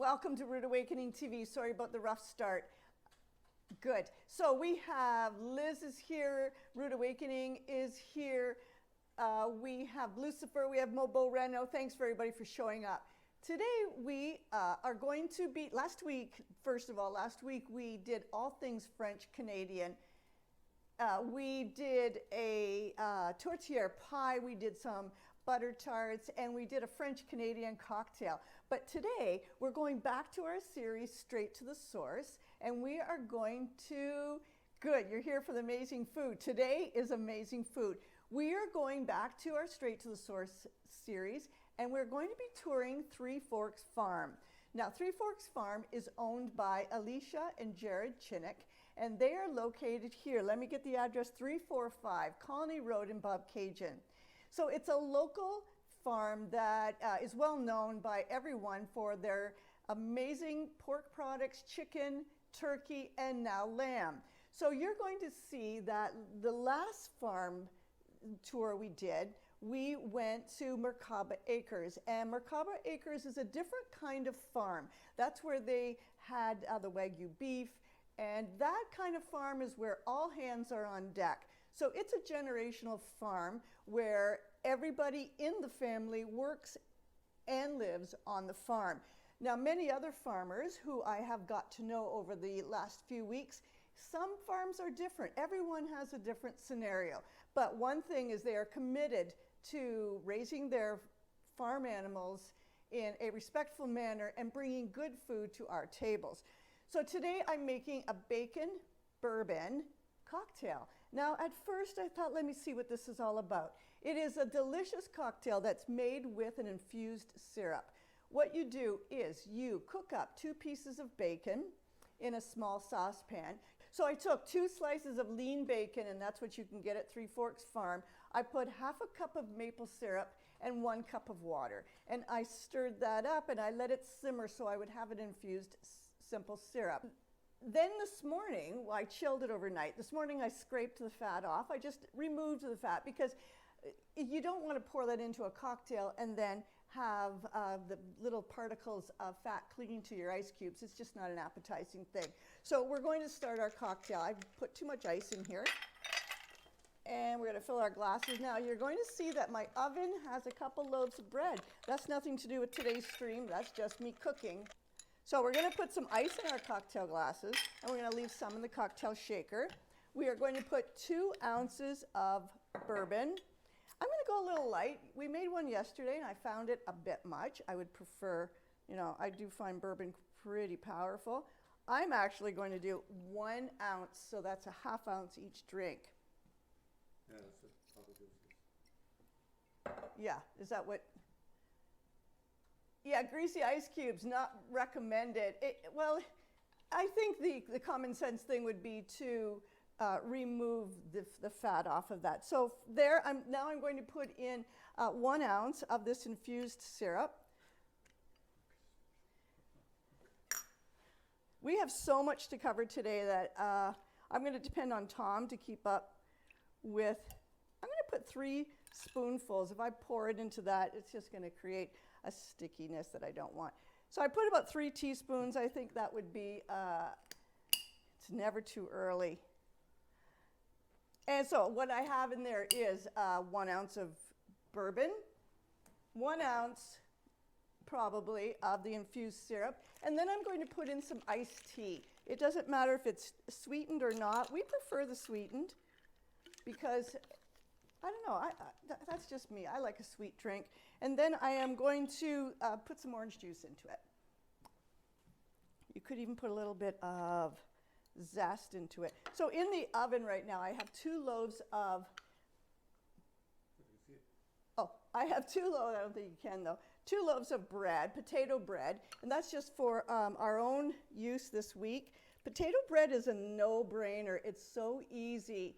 welcome to Root Awakening TV. Sorry about the rough start. Good. So we have Liz is here, Root Awakening is here, we have Lucifer, we have Mobo Reno. Thanks for everybody for showing up. Today we are going to be, last week we did all things French Canadian. We did a tortilla pie, we did some butter tarts, and we did a French Canadian cocktail. But today we're going back to our series Straight to the Source, and we are going to, good, you're here for the amazing food. Today is amazing food. We are going back to our Straight to the Source series, and we're going to be touring Three Forks Farm. Now, Three Forks Farm is owned by Alicia and Jared Chinnick, and they are located here. Let me get the address, 345 Connie Road in Bobcaygeon. So it's a local farm that is well known by everyone for their amazing pork products, chicken, turkey, and now lamb. So you're going to see that the last farm tour we did, we went to Merkaba Acres, and Merkaba Acres is a different kind of farm. That's where they had the Wagyu beef, and that kind of farm is where all hands are on deck. So it's a generational farm where everybody in the family works and lives on the farm. Now, many other farmers who I have got to know over the last few weeks, some farms are different. Everyone has a different scenario. But one thing is they are committed to raising their farm animals in a respectful manner and bringing good food to our tables. So today I'm making a bacon bourbon cocktail. Now, at first I thought, let me see what this is all about. It is a delicious cocktail that's made with an infused syrup. What you do is you cook up 2 pieces of bacon in a small saucepan. So I took 2 slices of lean bacon, and that's what you can get at Three Forks Farm. I put half a cup of maple syrup and 1 cup of water. And I stirred that up and I let it simmer so I would have an infused simple syrup. Then this morning, I chilled it overnight. This morning I scraped the fat off. I just removed the fat because you don't want to pour that into a cocktail and then have the little particles of fat clinging to your ice cubes. It's just not an appetizing thing. So we're going to start our cocktail. I've put too much ice in here. And we're going to fill our glasses. Now you're going to see that my oven has a couple loaves of bread. That's nothing to do with today's stream. That's just me cooking. So we're going to put some ice in our cocktail glasses, and we're going to leave some in the cocktail shaker. We are going to put 2 ounces of bourbon. I'm going to go a little light. We made one yesterday, and I found it a bit much. I would prefer, I do find bourbon pretty powerful. I'm actually going to do 1 ounce, so that's a ½ ounce each drink. Yeah, that's probably good. Yeah, is that what? Yeah, greasy ice cubes, not recommended. Well, I think the common sense thing would be to remove the fat off of that. So there, now I'm going to put in 1 ounce of this infused syrup. We have so much to cover today that I'm going to depend on Tom to keep up with. I'm going to put 3 spoonfuls. If I pour it into that, it's just going to create a stickiness that I don't want. So I put about 3 teaspoons. I think that would be, it's never too early. And so what I have in there is 1 ounce of bourbon, 1 ounce probably of the infused syrup, and then I'm going to put in some iced tea. It doesn't matter if it's sweetened or not. We prefer the sweetened because I don't know, that's just me. I like a sweet drink. And then I am going to put some orange juice into it. You could even put a little bit of zest into it. So in the oven right now, I have 2 loaves of, I have 2 loaves, I don't think you can though, 2 loaves of bread, potato bread, and that's just for our own use this week. Potato bread is a no-brainer. It's so easy.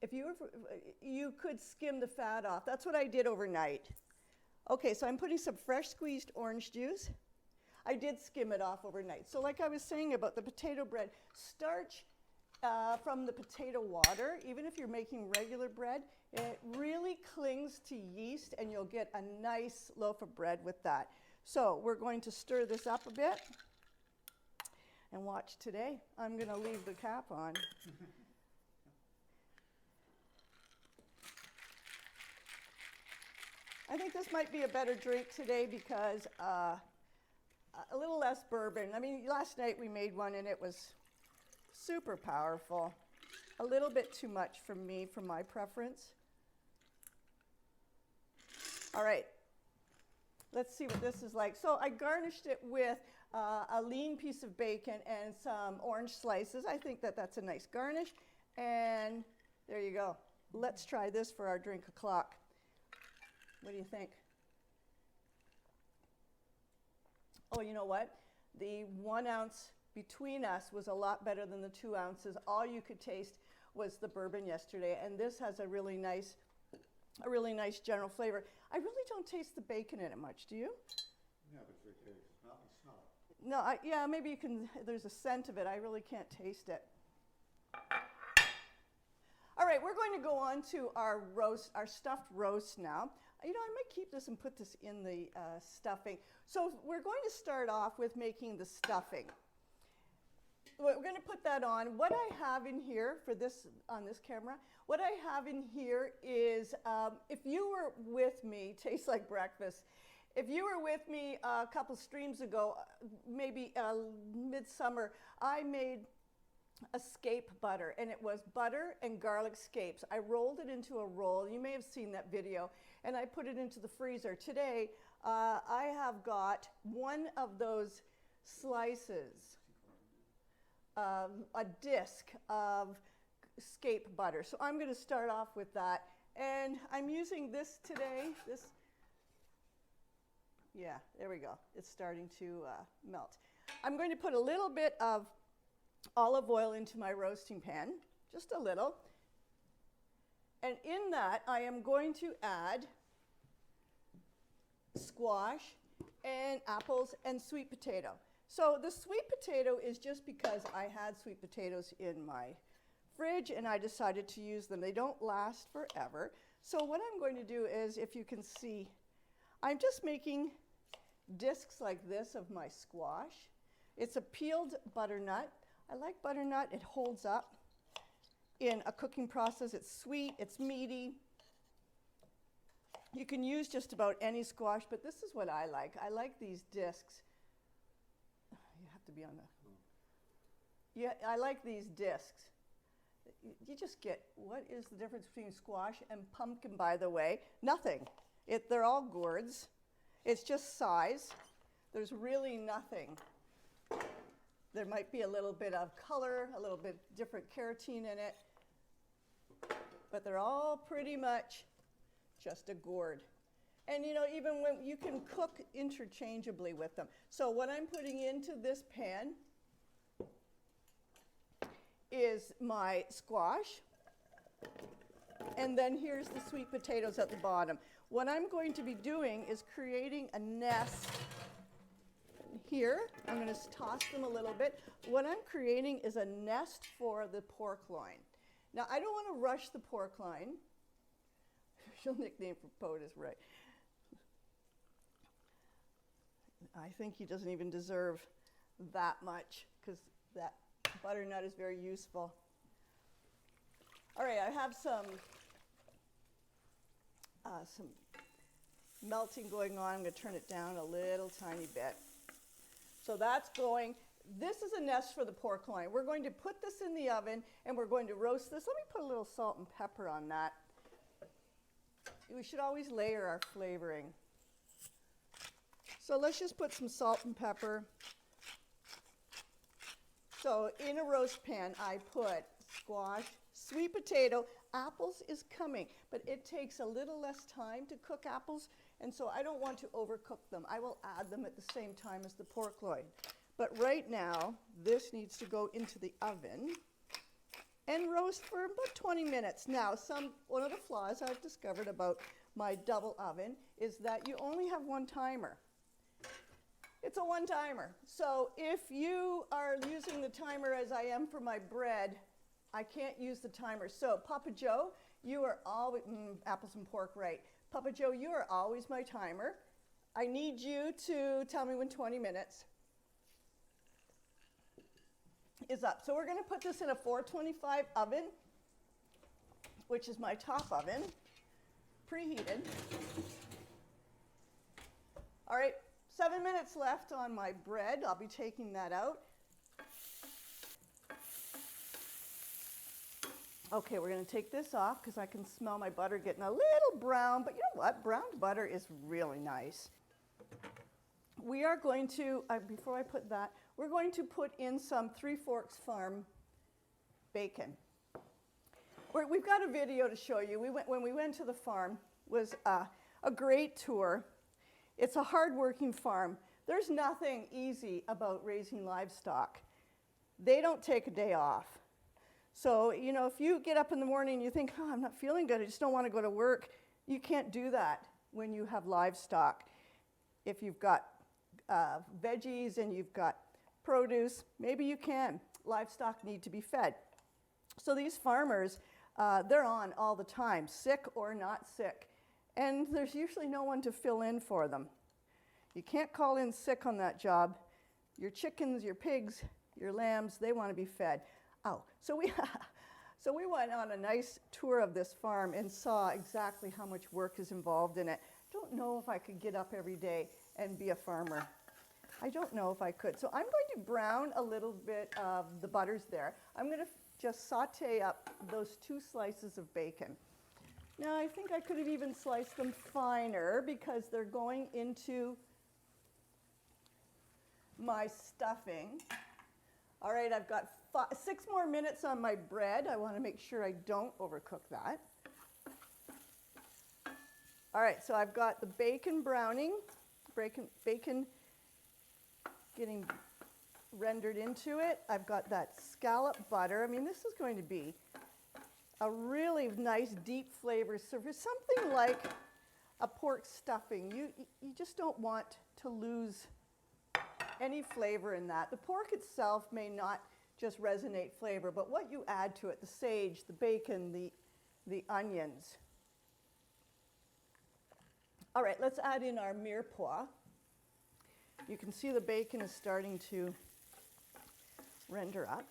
If you could skim the fat off. That's what I did overnight. Okay, so I'm putting some fresh squeezed orange juice. I did skim it off overnight. So like I was saying about the potato bread, starch from the potato water, even if you're making regular bread, it really clings to yeast and you'll get a nice loaf of bread with that. So we're going to stir this up a bit. And watch today. I'm going to leave the cap on. I think this might be a better drink today because a little less bourbon. I mean, last night we made one and it was super powerful. A little bit too much for me, for my preference. All right, let's see what this is like. So I garnished it with a lean piece of bacon and some orange slices. I think that that's a nice garnish. And there you go. Let's try this for our drink o'clock. What do you think? Oh, you know what? The 1 ounce between us was a lot better than the 2 ounces. All you could taste was the bourbon yesterday, and this has a really nice general flavor. I really don't taste the bacon in it much, do you? Yeah, but it's not. No, yeah, maybe you can, there's a scent of it. I really can't taste it. All right, we're going to go on to our roast, our stuffed roast now. You know, I might keep this and put this in the stuffing. So we're going to start off with making the stuffing. We're going to put that on. What I have in here for this, on this camera, what I have in here is, if you were with me, tastes like breakfast. If you were with me a couple streams ago, maybe midsummer, I made a scape butter, and it was butter and garlic scapes. I rolled it into a roll. You may have seen that video, and I put it into the freezer. Today, I have got one of those slices, a disc of scape butter. So I'm going to start off with that, and I'm using this today. Yeah, there we go. It's starting to melt. I'm going to put a little bit of olive oil into my roasting pan, just a little. And in that, I am going to add squash and apples and sweet potato. So the sweet potato is just because I had sweet potatoes in my fridge and I decided to use them. They don't last forever. So what I'm going to do is, if you can see, I'm just making discs like this of my squash. It's a peeled butternut. I like butternut. It holds up in a cooking process. It's sweet, it's meaty. You can use just about any squash, but this is what I like. I like these discs. You have to be on the... Yeah, I like these discs. You just get, what is the difference between squash and pumpkin, by the way? Nothing. They're all gourds. It's just size. There's really nothing. There might be a little bit of color, a little bit different carotene in it, but they're all pretty much just a gourd. And you know, even when you can cook interchangeably with them. So what I'm putting into this pan is my squash, and then here's the sweet potatoes at the bottom. What I'm going to be doing is creating a nest here. I'm going to toss them a little bit. What I'm creating is a nest for the pork loin. Now, I don't want to rush the pork loin. She'll nickname for POTUS, right? I think he doesn't even deserve that much because that butternut is very useful. All right, I have some melting going on. I'm going to turn it down a little tiny bit. So that's going. This is a nest for the pork loin. We're going to put this in the oven and we're going to roast this. Let me put a little salt and pepper on that. We should always layer our flavoring. So let's just put some salt and pepper. So in a roast pan, I put squash, sweet potato, apples is coming, but it takes a little less time to cook apples, and so I don't want to overcook them. I will add them at the same time as the pork loin. But right now, this needs to go into the oven and roast for about 20 minutes. Now, one of the flaws I've discovered about my double oven is that you only have one timer. It's a one timer. So if you are using the timer as I am for my bread, I can't use the timer. So Papa Joe, you are always, apples and pork, right. Papa Joe, you are always my timer. I need you to tell me when 20 minutes is up. So we're going to put this in a 425 oven, which is my top oven, preheated. All right, 7 minutes left on my bread. I'll be taking that out. Okay, we're going to take this off because I can smell my butter getting a little brown, but you know what? Browned butter is really nice. We are going to, before I put that, we're going to put in some Three Forks Farm bacon. We've got a video to show you. When we went to the farm, was a great tour. It's a hard-working farm. There's nothing easy about raising livestock. They don't take a day off. So, you know, if you get up in the morning and you think, oh, I'm not feeling good, I just don't want to go to work, you can't do that when you have livestock. If you've got veggies and you've got produce, maybe you can. Livestock need to be fed. So these farmers, they're on all the time, sick or not sick. And there's usually no one to fill in for them. You can't call in sick on that job. Your chickens, your pigs, your lambs, they want to be fed. Oh, so we went on a nice tour of this farm and saw exactly how much work is involved in it. Don't know if I could get up every day and be a farmer. I don't know if I could. So I'm going to brown a little bit of the butters there. I'm going to just saute up those 2 slices of bacon. Now I think I could have even sliced them finer because they're going into my stuffing. All right, I've got 6 more minutes on my bread. I want to make sure I don't overcook that. All right, so I've got the bacon browning, bacon getting rendered into it. I've got that scallop butter. I mean, this is going to be a really nice deep flavor. So for something like a pork stuffing, you just don't want to lose any flavor in that. The pork itself may not just resonate flavor, but what you add to it, the sage, the bacon, the onions. All right, let's add in our mirepoix. You can see the bacon is starting to render up.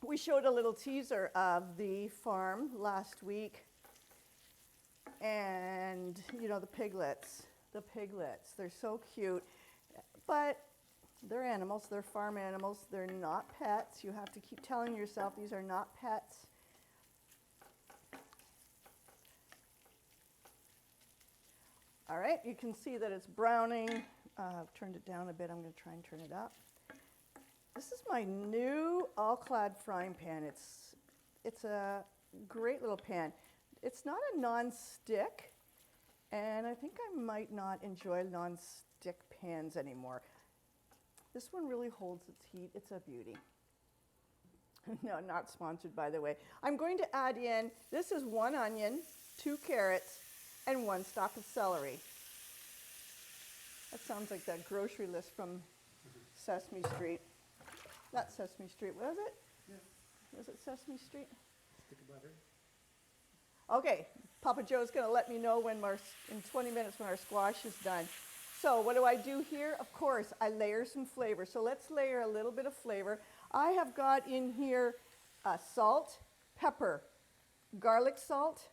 We showed a little teaser of the farm last week. And, you know, the piglets, they're so cute. But they're animals, they're farm animals, they're not pets. You have to keep telling yourself these are not pets. All right, you can see that it's browning. I've turned it down a bit. I'm going to try and turn it up. This is my new all-clad frying pan. It's a great little pan. It's not a non-stick, and I think I might not enjoy non-stick pans anymore. This one really holds its heat. It's a beauty. No, not sponsored, by the way. I'm going to add in, this is 1 onion, 2 carrots, and 1 stalk of celery. That sounds like that grocery list from Sesame Street. Not Sesame Street, was it? Yeah. Was it Sesame Street? Stick of butter. Okay, Papa Joe's going to let me know when in 20 minutes when our squash is done. So what do I do here? Of course, I layer some flavor. So let's layer a little bit of flavor. I have got in here salt, pepper, garlic salt,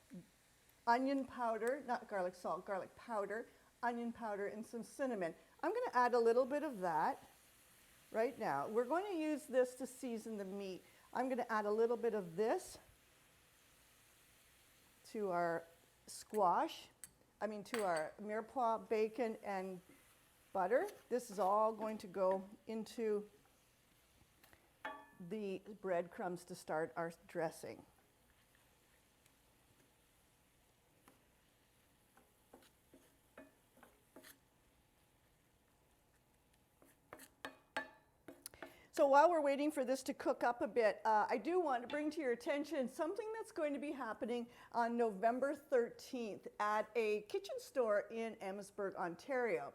onion powder, not garlic salt, garlic powder, onion powder, and some cinnamon. I'm going to add a little bit of that right now. We're going to use this to season the meat. I'm going to add a little bit of this to our squash, to our mirepoix, bacon, and butter. This is all going to go into the breadcrumbs to start our dressing. So while we're waiting for this to cook up a bit, I do want to bring to your attention something that's going to be happening on November 13th at a kitchen store in Amherstburg, Ontario.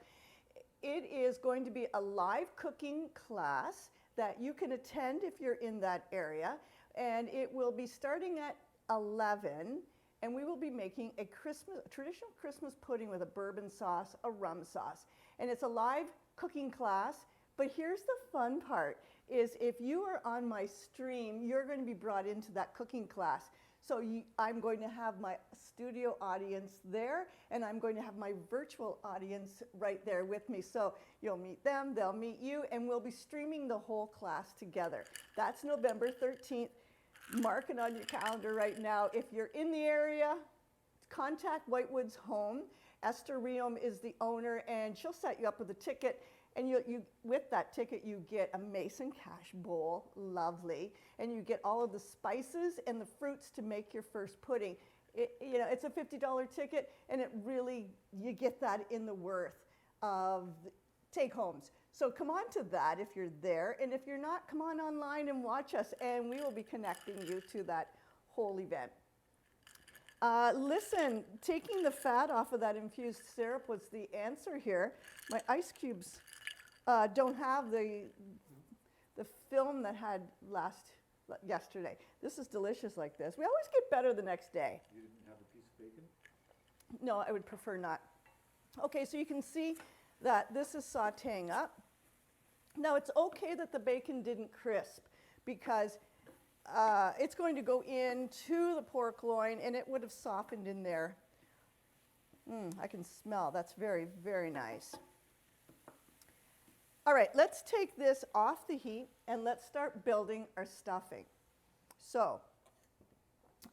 It is going to be a live cooking class that you can attend if you're in that area, and it will be starting at 11, and we will be making a traditional Christmas pudding with a bourbon sauce, a rum sauce. And it's a live cooking class, but here's the fun part, is if you are on my stream, you're going to be brought into that cooking class. So I'm going to have my studio audience there, and I'm going to have my virtual audience right there with me. So you'll meet them, they'll meet you, and we'll be streaming the whole class together. That's November 13th. Mark it on your calendar right now. If you're in the area, contact Whitewoods Home. Esther Reum is the owner, and she'll set you up with a ticket. And with that ticket, you get a Mason Cash bowl, lovely, and you get all of the spices and the fruits to make your first pudding. It's a $50 ticket, and you get that in the worth of take-homes. So come on to that if you're there, and if you're not, come on online and watch us, and we will be connecting you to that whole event. Listen, taking the fat off of that infused syrup was the answer here. My ice cubes don't have the film that had yesterday. This is delicious like this. We always get better the next day. You didn't have a piece of bacon? No, I would prefer not. Okay, so you can see that this is sauteing up. Now it's okay that the bacon didn't crisp, because it's going to go into the pork loin, and it would have softened in there. I can smell. That's very, very nice. All right, let's take this off the heat, and let's start building our stuffing. So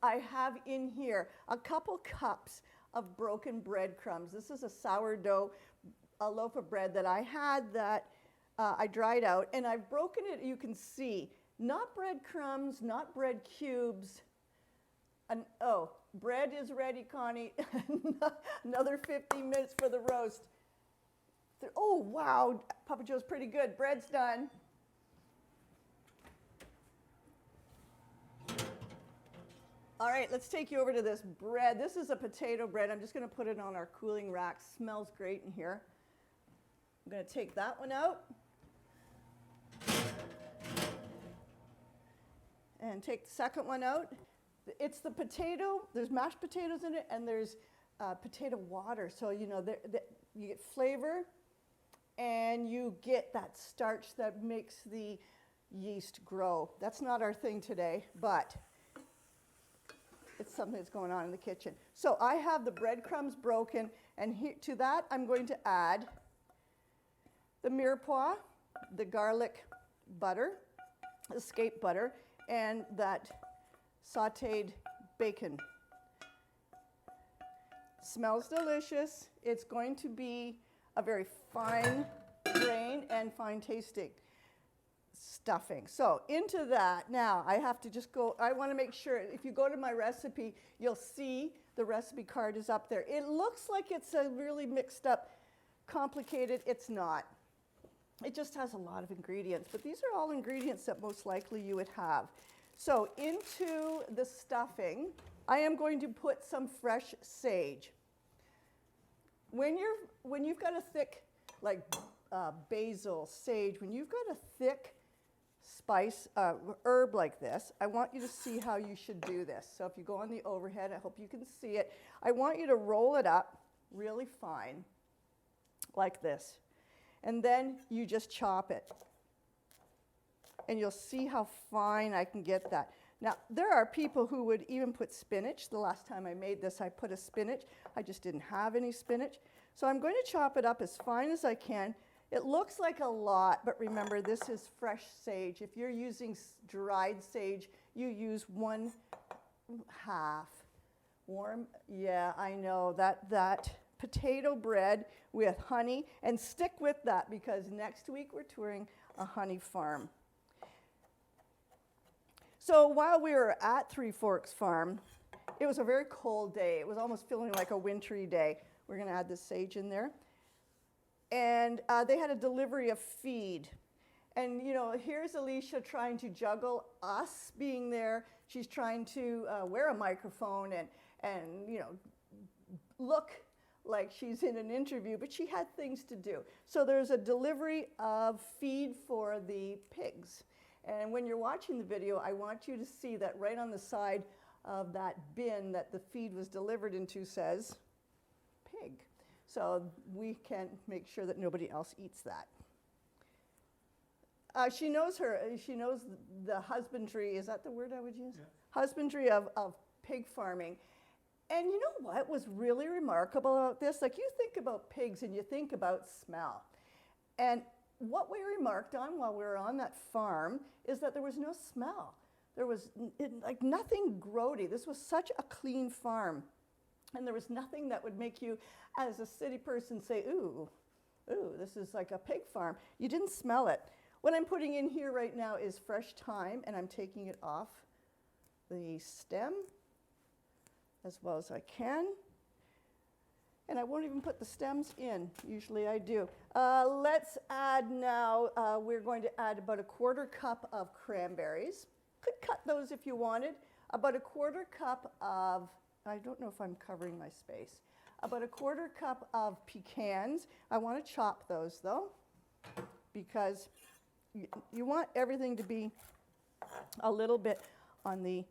I have in here a couple cups of broken breadcrumbs. This is a sourdough, a loaf of bread that I had that I dried out, and I've broken it, you can see, not breadcrumbs, not bread cubes. Bread is ready, Connie. Another 15 minutes for the roast. Oh, wow, Papa Joe's pretty good. Bread's done. All right, let's take you over to this bread. This is a potato bread. I'm just going to put it on our cooling rack. Smells great in here. I'm going to take that one out. And take the second one out. It's the potato. There's mashed potatoes in it, and there's potato water. So, you get flavor, and you get that starch that makes the yeast grow. That's not our thing today, but it's something that's going on in the kitchen. So I have the breadcrumbs broken, and to that I'm going to add the mirepoix, the garlic butter, the escape butter, and that sauteed bacon. Smells delicious. It's going to be a very fine grain and fine tasting stuffing. So into that, now I have to just go, I want to make sure, if you go to my recipe, you'll see the recipe card is up there. It looks like it's a really mixed up, complicated. It's not. It just has a lot of ingredients, but these are all ingredients that most likely you would have. So into the stuffing, I am going to put some fresh sage. When you've got a thick, like basil, sage, when you've got a thick spice, herb like this, I want you to see how you should do this. So if you go on the overhead, I hope you can see it. I want you to roll it up really fine, like this. And then you just chop it. And you'll see how fine I can get that. Now, there are people who would even put spinach. The last time I made this, I put a spinach. I just didn't have any spinach. So I'm going to chop it up as fine as I can. It looks like a lot, but remember, this is fresh sage. If you're using dried sage, you use 1/2. Warm, yeah, I know, that potato bread with honey, and stick with that because next week we're touring a honey farm. So while we were at Three Forks Farm, it was a very cold day. It was almost feeling like a wintry day. We're going to add the sage in there. And they had a delivery of feed. And, here's Alicia trying to juggle us being there. She's trying to wear a microphone and look like she's in an interview, but she had things to do. So there's a delivery of feed for the pigs. And when you're watching the video, I want you to see that right on the side of that bin that the feed was delivered into says pig. So we can make sure that nobody else eats that. She knows the husbandry, is that the word I would use? Yeah. Husbandry of pig farming. And you know what was really remarkable about this? Like, you think about pigs and you think about smell. And what we remarked on while we were on that farm is that there was no smell. There was like nothing grody. This was such a clean farm. And there was nothing that would make you, as a city person, say, ooh, this is like a pig farm. You didn't smell it. What I'm putting in here right now is fresh thyme, and I'm taking it off the stem as well as I can. And I won't even put the stems in. Usually I do. Let's add now, we're going to add about a 1/4 cup of cranberries. Could cut those if you wanted. About a 1/4 cup of, I don't know if I'm covering my space, about a 1/4 cup of pecans. I want to chop those though, because you want everything to be a little bit on the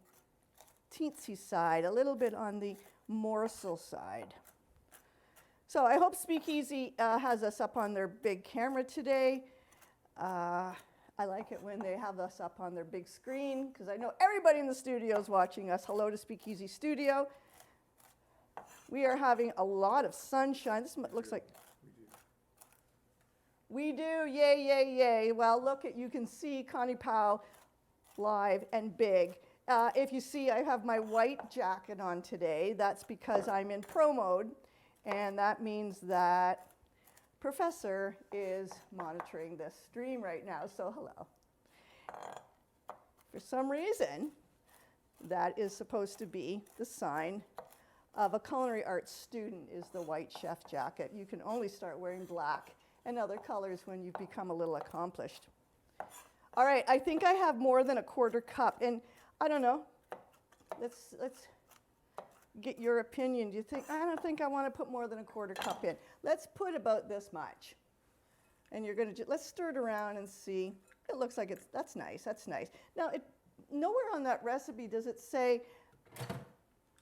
teensy side, a little bit on the morsel side. So I hope Speakeasy has us up on their big camera today. I like it when they have us up on their big screen, because I know everybody in the studio is watching us. Hello to Speakeasy Studio. We are having a lot of sunshine. This looks like... We do, yay, yay, yay. Well, look at, you can see Connie Powell live and big. If you see, I have my white jacket on today. That's because I'm in pro mode, and that means that Professor is monitoring this stream right now, so hello. For some reason, that is supposed to be the sign of a culinary arts student, is the white chef jacket. You can only start wearing black and other colors when you've become a little accomplished. All right, I think I have more than a 1/4 cup, and I don't know, let's get your opinion. Do you think, I don't think I want to put more than a 1/4 cup in. Let's put about this much. And you're going to, let's stir it around and see. It looks like it's, that's nice, that's nice. Now, nowhere on that recipe does it say,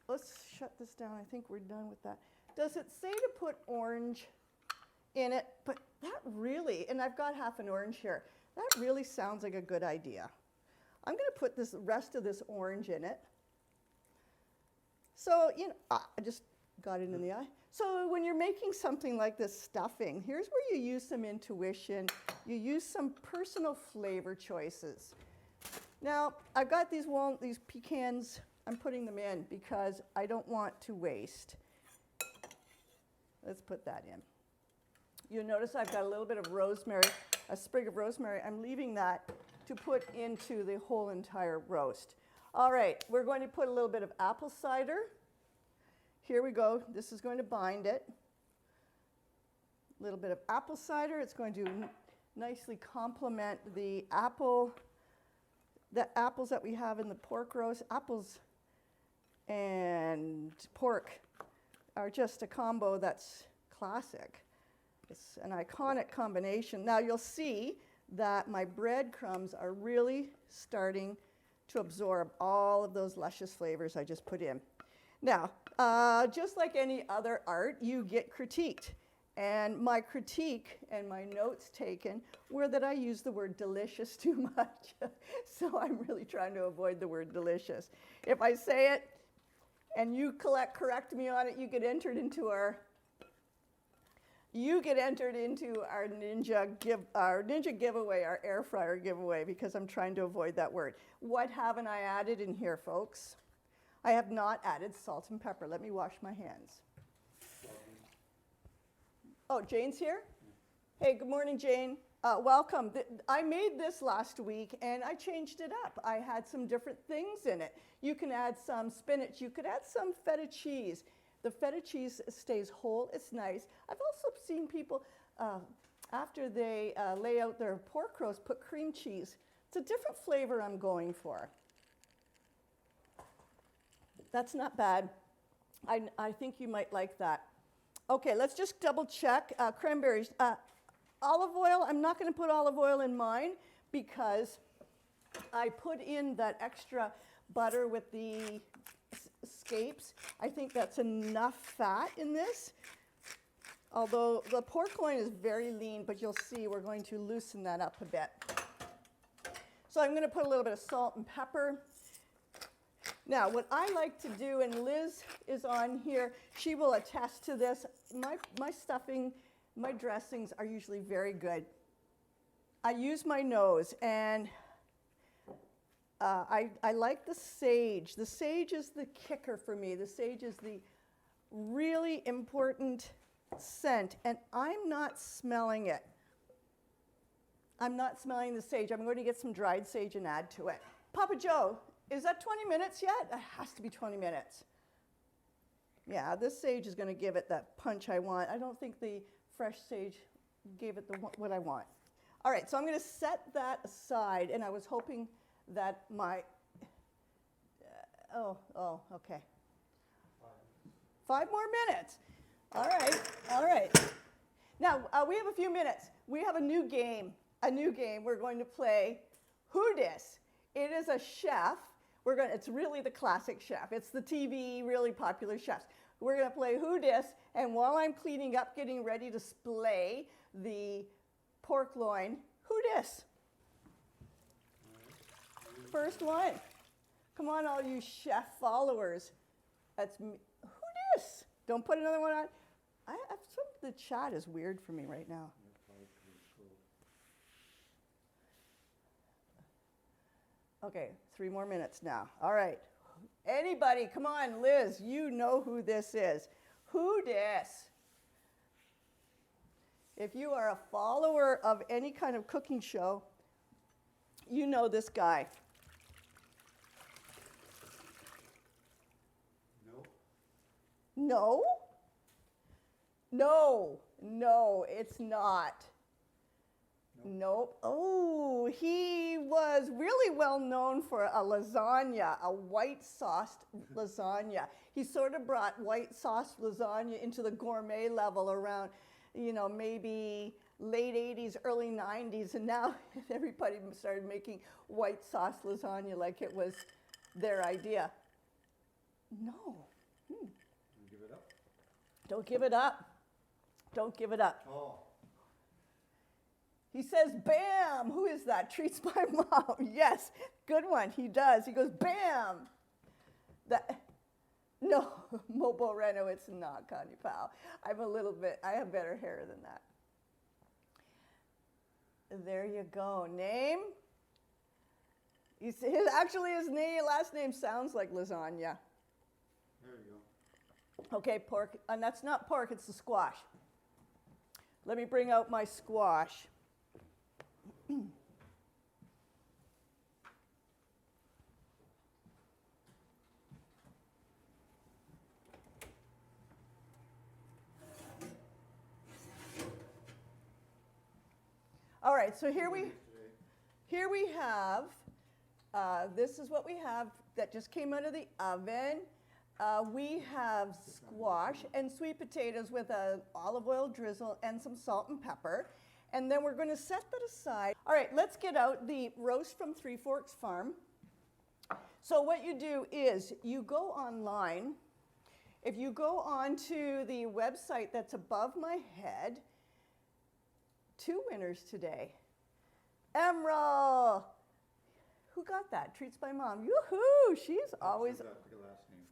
let's shut this down, I think we're done with that. Does it say to put orange in it? But that really, and I've got half an orange here, that really sounds like a good idea. I'm going to put this rest of this orange in it. So, you know, I just got it in the eye. So when you're making something like this stuffing, here's where you use some intuition. You use some personal flavor choices. Now, I've got these pecans. I'm putting them in because I don't want to waste. Let's put that in. You'll notice I've got a little bit of rosemary, a sprig of rosemary. I'm leaving that to put into the whole entire roast. All right, we're going to put a little bit of apple cider. Here we go. This is going to bind it. A little bit of apple cider. It's going to nicely complement the apples that we have in the pork roast. Apples and pork are just a combo that's classic. It's an iconic combination. Now you'll see that my breadcrumbs are really starting to absorb all of those luscious flavors I just put in. Now, just like any other art, you get critiqued. And my critique and my notes taken were that I use the word delicious too much. So I'm really trying to avoid the word delicious. If I say it and you correct me on it, you get entered into our ninja giveaway, our air fryer giveaway, because I'm trying to avoid that word. What haven't I added in here, folks? I have not added salt and pepper. Let me wash my hands. Oh, Jane's here? Hey, good morning, Jane. Welcome. I made this last week, and I changed it up. I had some different things in it. You can add some spinach. You could add some feta cheese. The feta cheese stays whole. It's nice. I've also seen people, after they lay out their pork roast, put cream cheese. It's a different flavor I'm going for. That's not bad. I think you might like that. Okay, let's just double check. Cranberries. Olive oil, I'm not going to put olive oil in mine because I put in that extra butter with the escapes. I think that's enough fat in this. Although the pork loin is very lean, but you'll see we're going to loosen that up a bit. So I'm going to put a little bit of salt and pepper. Now, what I like to do, and Liz is on here, she will attest to this. My stuffing, my dressings are usually very good. I use my nose, and I like the sage. The sage is the kicker for me. The sage is the really important scent, and I'm not smelling it. I'm not smelling the sage. I'm going to get some dried sage and add to it. Papa Joe, is that 20 minutes yet? It has to be 20 minutes. Yeah, this sage is going to give it that punch I want. I don't think the fresh sage gave it what I want. All right, so I'm going to set that aside, and I was hoping that my, okay. 5 more minutes. All right. Now, we have a few minutes. We have a new game we're going to play, Who Dis? It is a chef. It's really the classic chef. It's the TV, really popular chefs. We're going to play Who Dis, and while I'm cleaning up, getting ready to splay the pork loin, Who Dis? First one. Come on, all you chef followers. That's me. Who dis? Don't put another one on. The chat is weird for me right now. Okay, 3 more minutes now. All right. Anybody, come on, Liz, you know who this is. Who dis? If you are a follower of any kind of cooking show, you know this guy. No? No, it's not. Nope. Oh, he was really well known for a lasagna, a white sauced lasagna. He sort of brought white sauce lasagna into the gourmet level around, maybe late 80s, early 90s, and now everybody started making white sauce lasagna like it was their idea. No. Give it up? Don't give it up. Don't give it up. Oh. He says, bam! Who is that? Treats my mom. Yes, good one. He does. He goes, bam! No, Mobo Reno, it's not, Connie Powell. I have better hair than that. There you go. Name? His last name sounds like lasagna. There you go. Okay, pork, and that's not pork, it's the squash. Let me bring out my squash. All right, so here we have, this is what we have that just came out of the oven. We have squash and sweet potatoes with an olive oil drizzle and some salt and pepper. And then we're going to set that aside. All right, let's get out the roast from Three Forks Farm. So what you do is you go online. If you go onto the website that's above my head, 2 winners today. Emerald. Who got that? Treats my mom. Yoo-hoo! She's always... Your last name.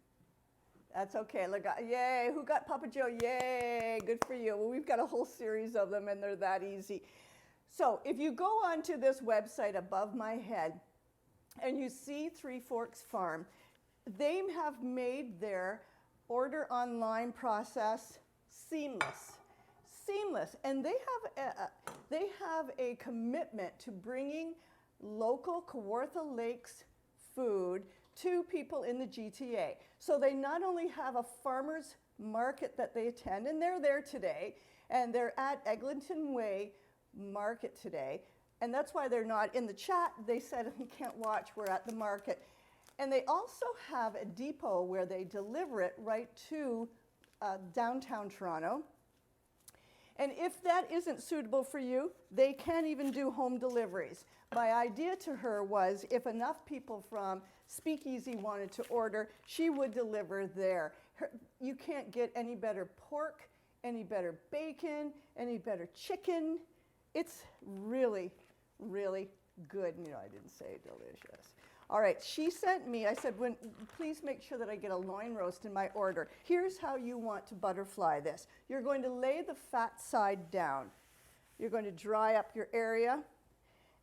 That's okay. Look, yay. Who got Papa Joe? Yay. Good for you. Well, we've got a whole series of them, and they're that easy. So if you go onto this website above my head, and you see Three Forks Farm, they have made their order online process seamless. And they have a commitment to bringing local Kawartha Lakes food to people in the GTA. So they not only have a farmer's market that they attend, and they're there today, and they're at Eglinton Way Market today, and that's why they're not in the chat. They said, you can't watch, we're at the market. And they also have a depot where they deliver it right to downtown Toronto. And if that isn't suitable for you, they can even do home deliveries. My idea to her was if enough people from Speakeasy wanted to order, she would deliver there. You can't get any better pork, any better bacon, any better chicken. It's really, really good. You know, I didn't say delicious. All right, she sent me, I said, please make sure that I get a loin roast in my order. Here's how you want to butterfly this. You're going to lay the fat side down. You're going to dry up your area.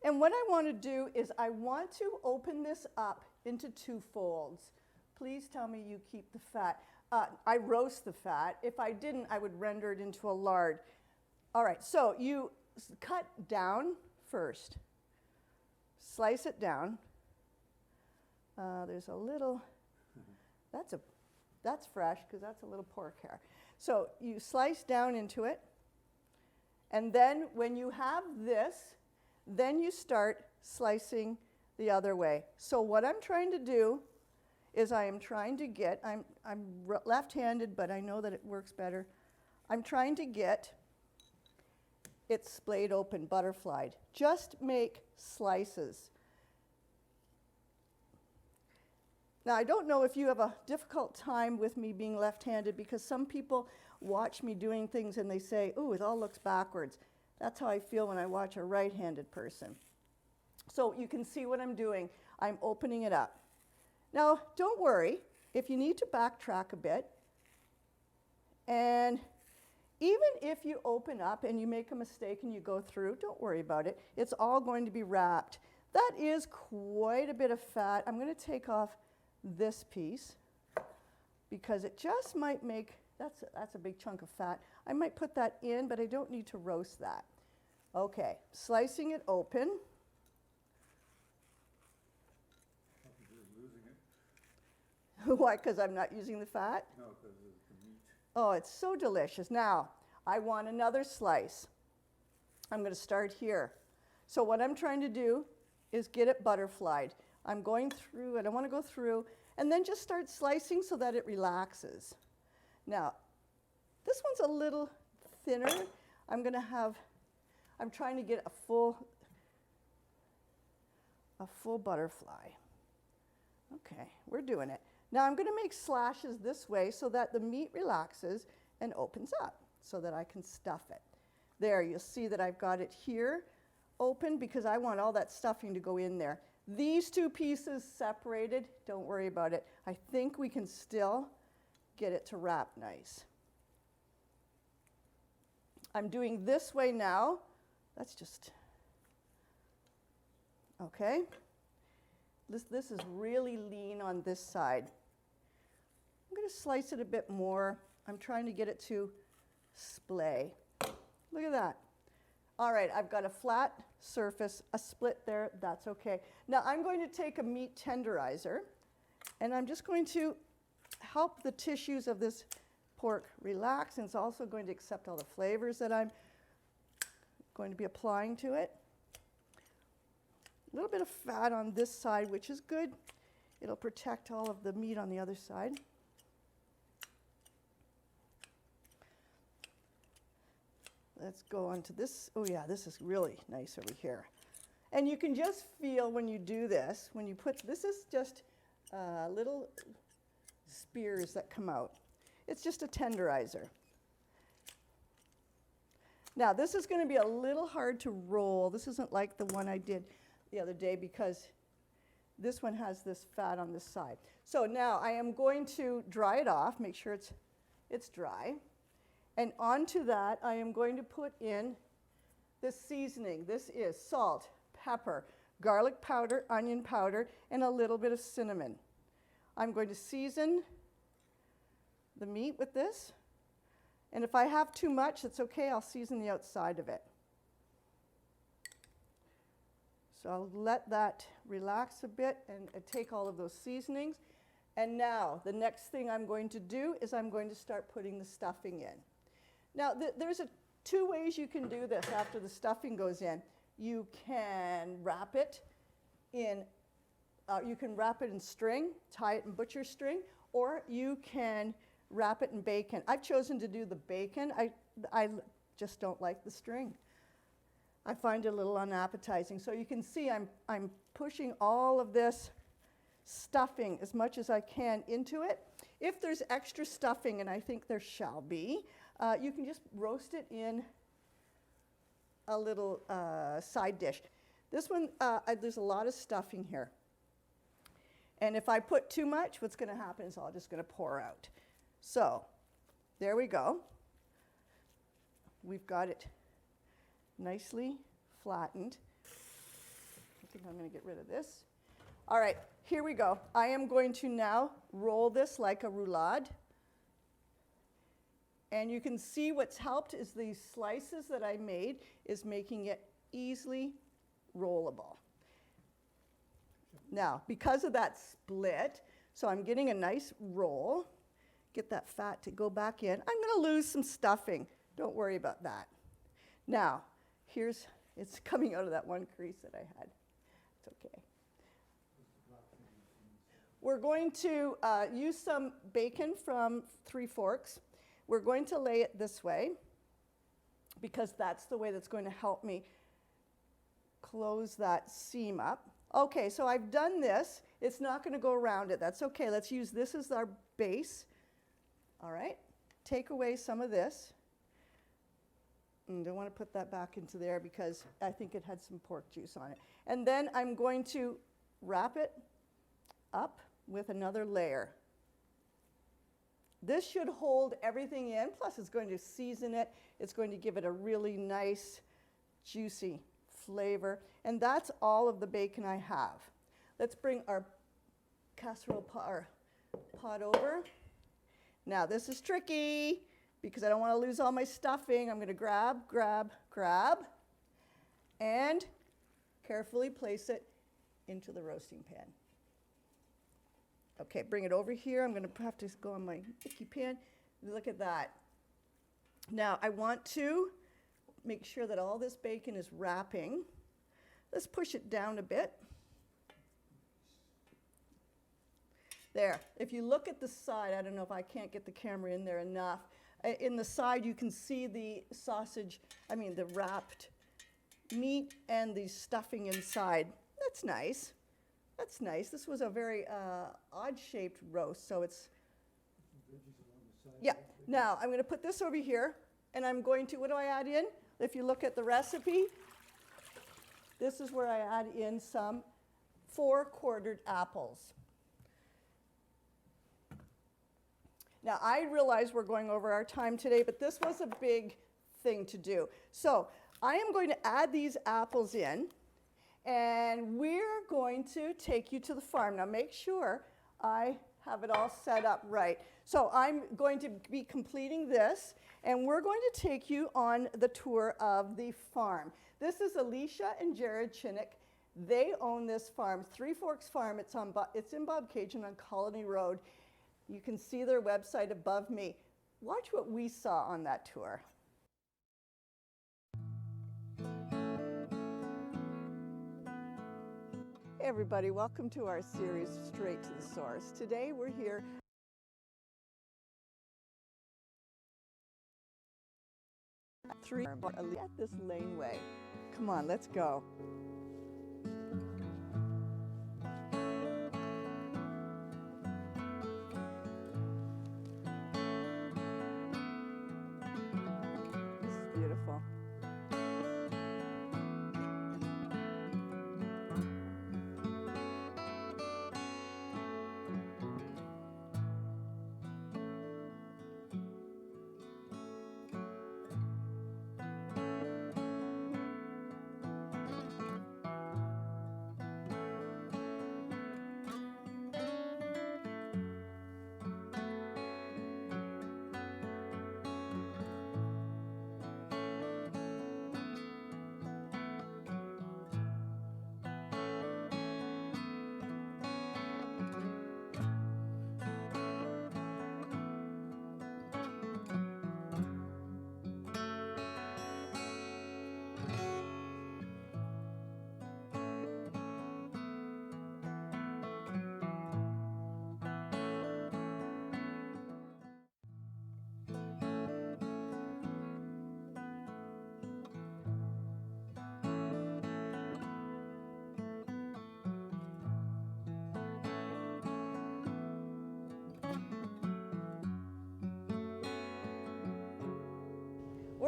And what I want to do is I want to open this up into 2 folds. Please tell me you keep the fat. I roast the fat. If I didn't, I would render it into a lard. All right, so you cut down first. Slice it down. There's a little, that's fresh because that's a little pork hair. So you slice down into it. And then when you have this, then you start slicing the other way. So what I'm trying to do is I am trying to get, I'm left-handed, but I know that it works better. I'm trying to get it splayed open, butterflied. Just make slices. Now, I don't know if you have a difficult time with me being left-handed because some people watch me doing things and they say, ooh, it all looks backwards. That's how I feel when I watch a right-handed person. So you can see what I'm doing. I'm opening it up. Now, don't worry if you need to backtrack a bit. And even if you open up and you make a mistake and you go through, don't worry about it. It's all going to be wrapped. That is quite a bit of fat. I'm going to take off this piece because it just might make, that's a big chunk of fat. I might put that in, but I don't need to roast that. Okay, slicing it open. You're losing it. Why? Because I'm not using the fat? No, because of the meat. Oh, it's so delicious. Now, I want another slice. I'm going to start here. So what I'm trying to do is get it butterflied. I'm going through, and I want to go through, and then just start slicing so that it relaxes. Now, this one's a little thinner. I'm trying to get a full butterfly. Okay, we're doing it. Now I'm going to make slashes this way so that the meat relaxes and opens up so that I can stuff it. There, you'll see that I've got it here open because I want all that stuffing to go in there. These 2 pieces separated, don't worry about it. I think we can still get it to wrap nice. I'm doing this way now. That's just, okay. This is really lean on this side. I'm going to slice it a bit more. I'm trying to get it to splay. Look at that. All right, I've got a flat surface, a split there, that's okay. Now I'm going to take a meat tenderizer and I'm just going to help the tissues of this pork relax, and it's also going to accept all the flavors that I'm going to be applying to it. A little bit of fat on this side, which is good. It'll protect all of the meat on the other side. Let's go on to this. Oh yeah, this is really nice over here. And you can just feel when you do this, when you put, this is just little spears that come out. It's just a tenderizer. Now this is going to be a little hard to roll. This isn't like the one I did the other day because this one has this fat on this side. So now I am going to dry it off, make sure it's dry. And onto that, I am going to put in this seasoning. This is salt, pepper, garlic powder, onion powder, and a little bit of cinnamon. I'm going to season the meat with this. And if I have too much, it's okay. I'll season the outside of it. So I'll let that relax a bit and take all of those seasonings. And now the next thing I'm going to do is I'm going to start putting the stuffing in. Now, there's 2 ways you can do this after the stuffing goes in. You can wrap it in string, tie it in butcher string, or you can wrap it in bacon. I've chosen to do the bacon. I just don't like the string. I find it a little unappetizing. So you can see I'm pushing all of this stuffing as much as I can into it. If there's extra stuffing, and I think there shall be, you can just roast it in a little side dish. This one, there's a lot of stuffing here. And if I put too much, what's going to happen is all just going to pour out. So there we go. We've got it nicely flattened. I think I'm going to get rid of this. All right, here we go. I am going to now roll this like a roulade. And you can see what's helped is these slices that I made is making it easily rollable. Now, because of that split, so I'm getting a nice roll, get that fat to go back in. I'm going to lose some stuffing. Don't worry about that. Now, it's coming out of that one crease that I had. It's okay. We're going to use some bacon from 3 Forks. We're going to lay it this way because that's the way that's going to help me close that seam up. Okay, so I've done this. It's not going to go around it. That's okay. Let's use this as our base. All right. Take away some of this. Don't want to put that back into there because I think it had some pork juice on it. And then I'm going to wrap it up with another layer. This should hold everything in, plus it's going to season it. It's going to give it a really nice, juicy flavor. And that's all of the bacon I have. Let's bring our casserole pot over. Now this is tricky because I don't want to lose all my stuffing. I'm going to grab, and carefully place it into the roasting pan. Okay, bring it over here. I'm going to have to go on my icky pan. Look at that. Now I want to make sure that all this bacon is wrapping. Let's push it down a bit. There. If you look at the side, I don't know if I can't get the camera in there enough. In the side, you can see the the wrapped meat and the stuffing inside. That's nice. That's nice. This was a very odd-shaped roast, so it's... Yeah. Now, I'm going to put this over here, and I'm going to, what do I add in? If you look at the recipe, this is where I add in some 4 quartered apples. Now, I realize we're going over our time today, but this was a big thing to do. So I am going to add these apples in, and we're going to take you to the farm. Now, make sure I have it all set up right. So I'm going to be completing this, and we're going to take you on the tour of the farm. This is Alicia and Jared Chinnick. They own this farm, 3 Forks Farm. It's in Bobcaygeon on Colony Road. You can see their website above me. Watch what we saw on that tour. Hey everybody, welcome to our series, Straight to the Source. Today we're here at this laneway. Come on, let's go. This is beautiful.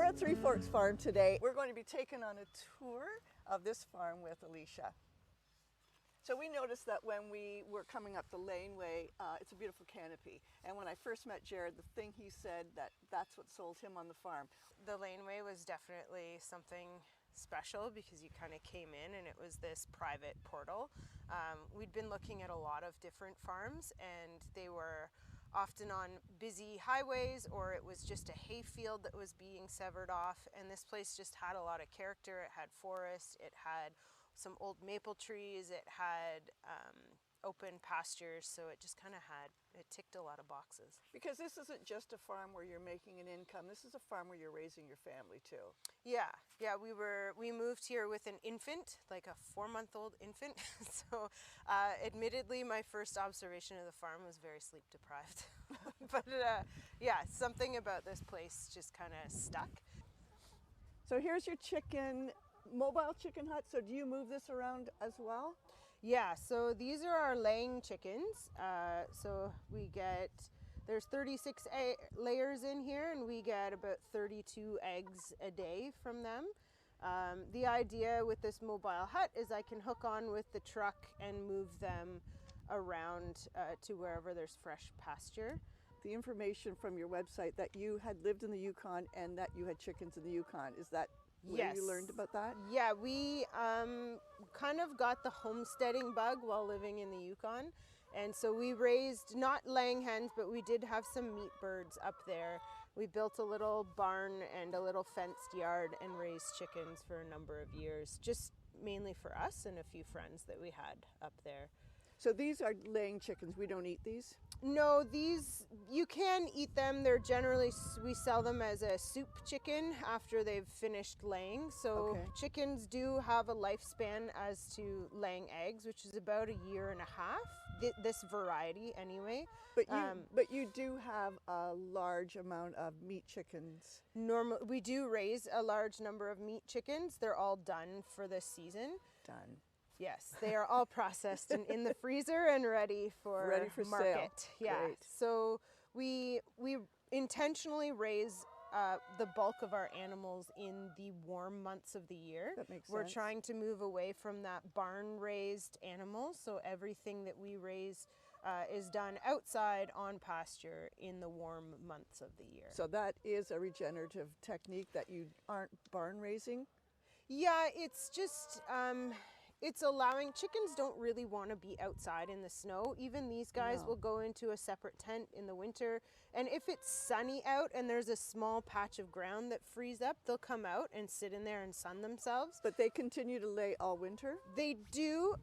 at Three Forks Farm today. We're going to be taken on a tour of this farm with Alicia. So we noticed that when we were coming up the laneway, it's a beautiful canopy. And when I first met Jared, the thing he said that's what sold him on the farm. The laneway was definitely something special because you kind of came in and it was this private portal. We'd been looking at a lot of different farms and they were often on busy highways, or it was just a hayfield that was being severed off, and this place just had a lot of character. It had forest, it had some old maple trees, it had open pastures, so it just kind of it ticked a lot of boxes. Because this isn't just a farm where you're making an income, this is a farm where you're raising your family too. Yeah, we moved here with an infant, like a 4-month-old infant. So admittedly, my first observation of the farm was very sleep deprived. But yeah, something about this place just kind of stuck. So here's your mobile chicken hut. So do you move this around as well? Yeah, so these are our laying chickens. So there's 36 layers in here, and we get about 32 eggs a day from them. The idea with this mobile hut is I can hook on with the truck and move them around to wherever there's fresh pasture. The information from your website that you had lived in the Yukon and that you had chickens in the Yukon, is that where you learned about that? Yeah, we kind of got the homesteading bug while living in the Yukon. And so we raised, not laying hens, but we did have some meat birds up there. We built a little barn and a little fenced yard and raised chickens for a number of years, just mainly for us and a few friends that we had up there. So these are laying chickens. We don't eat these? No, these, you can eat them. They're generally, we sell them as a soup chicken after they've finished laying. So chickens do have a lifespan as to laying eggs, which is about 1.5 years. This variety anyway. But you do have a large amount of meat chickens. We do raise a large number of meat chickens. They're all done for this season. Done. Yes, they are all processed and in the freezer and ready for market. Sale. Yeah. Great. So we intentionally raise the bulk of our animals in the warm months of the year. That makes sense. We're trying to move away from that barn-raised animals, so everything that we raise is done outside on pasture in the warm months of the year. So that is a regenerative technique that you aren't barn raising? Yeah, it's just it's allowing, chickens don't really want to be outside in the snow. Even these guys will go into a separate tent in the winter. And if it's sunny out and there's a small patch of ground that frees up, they'll come out and sit in there and sun themselves. But they continue to lay all winter? They do.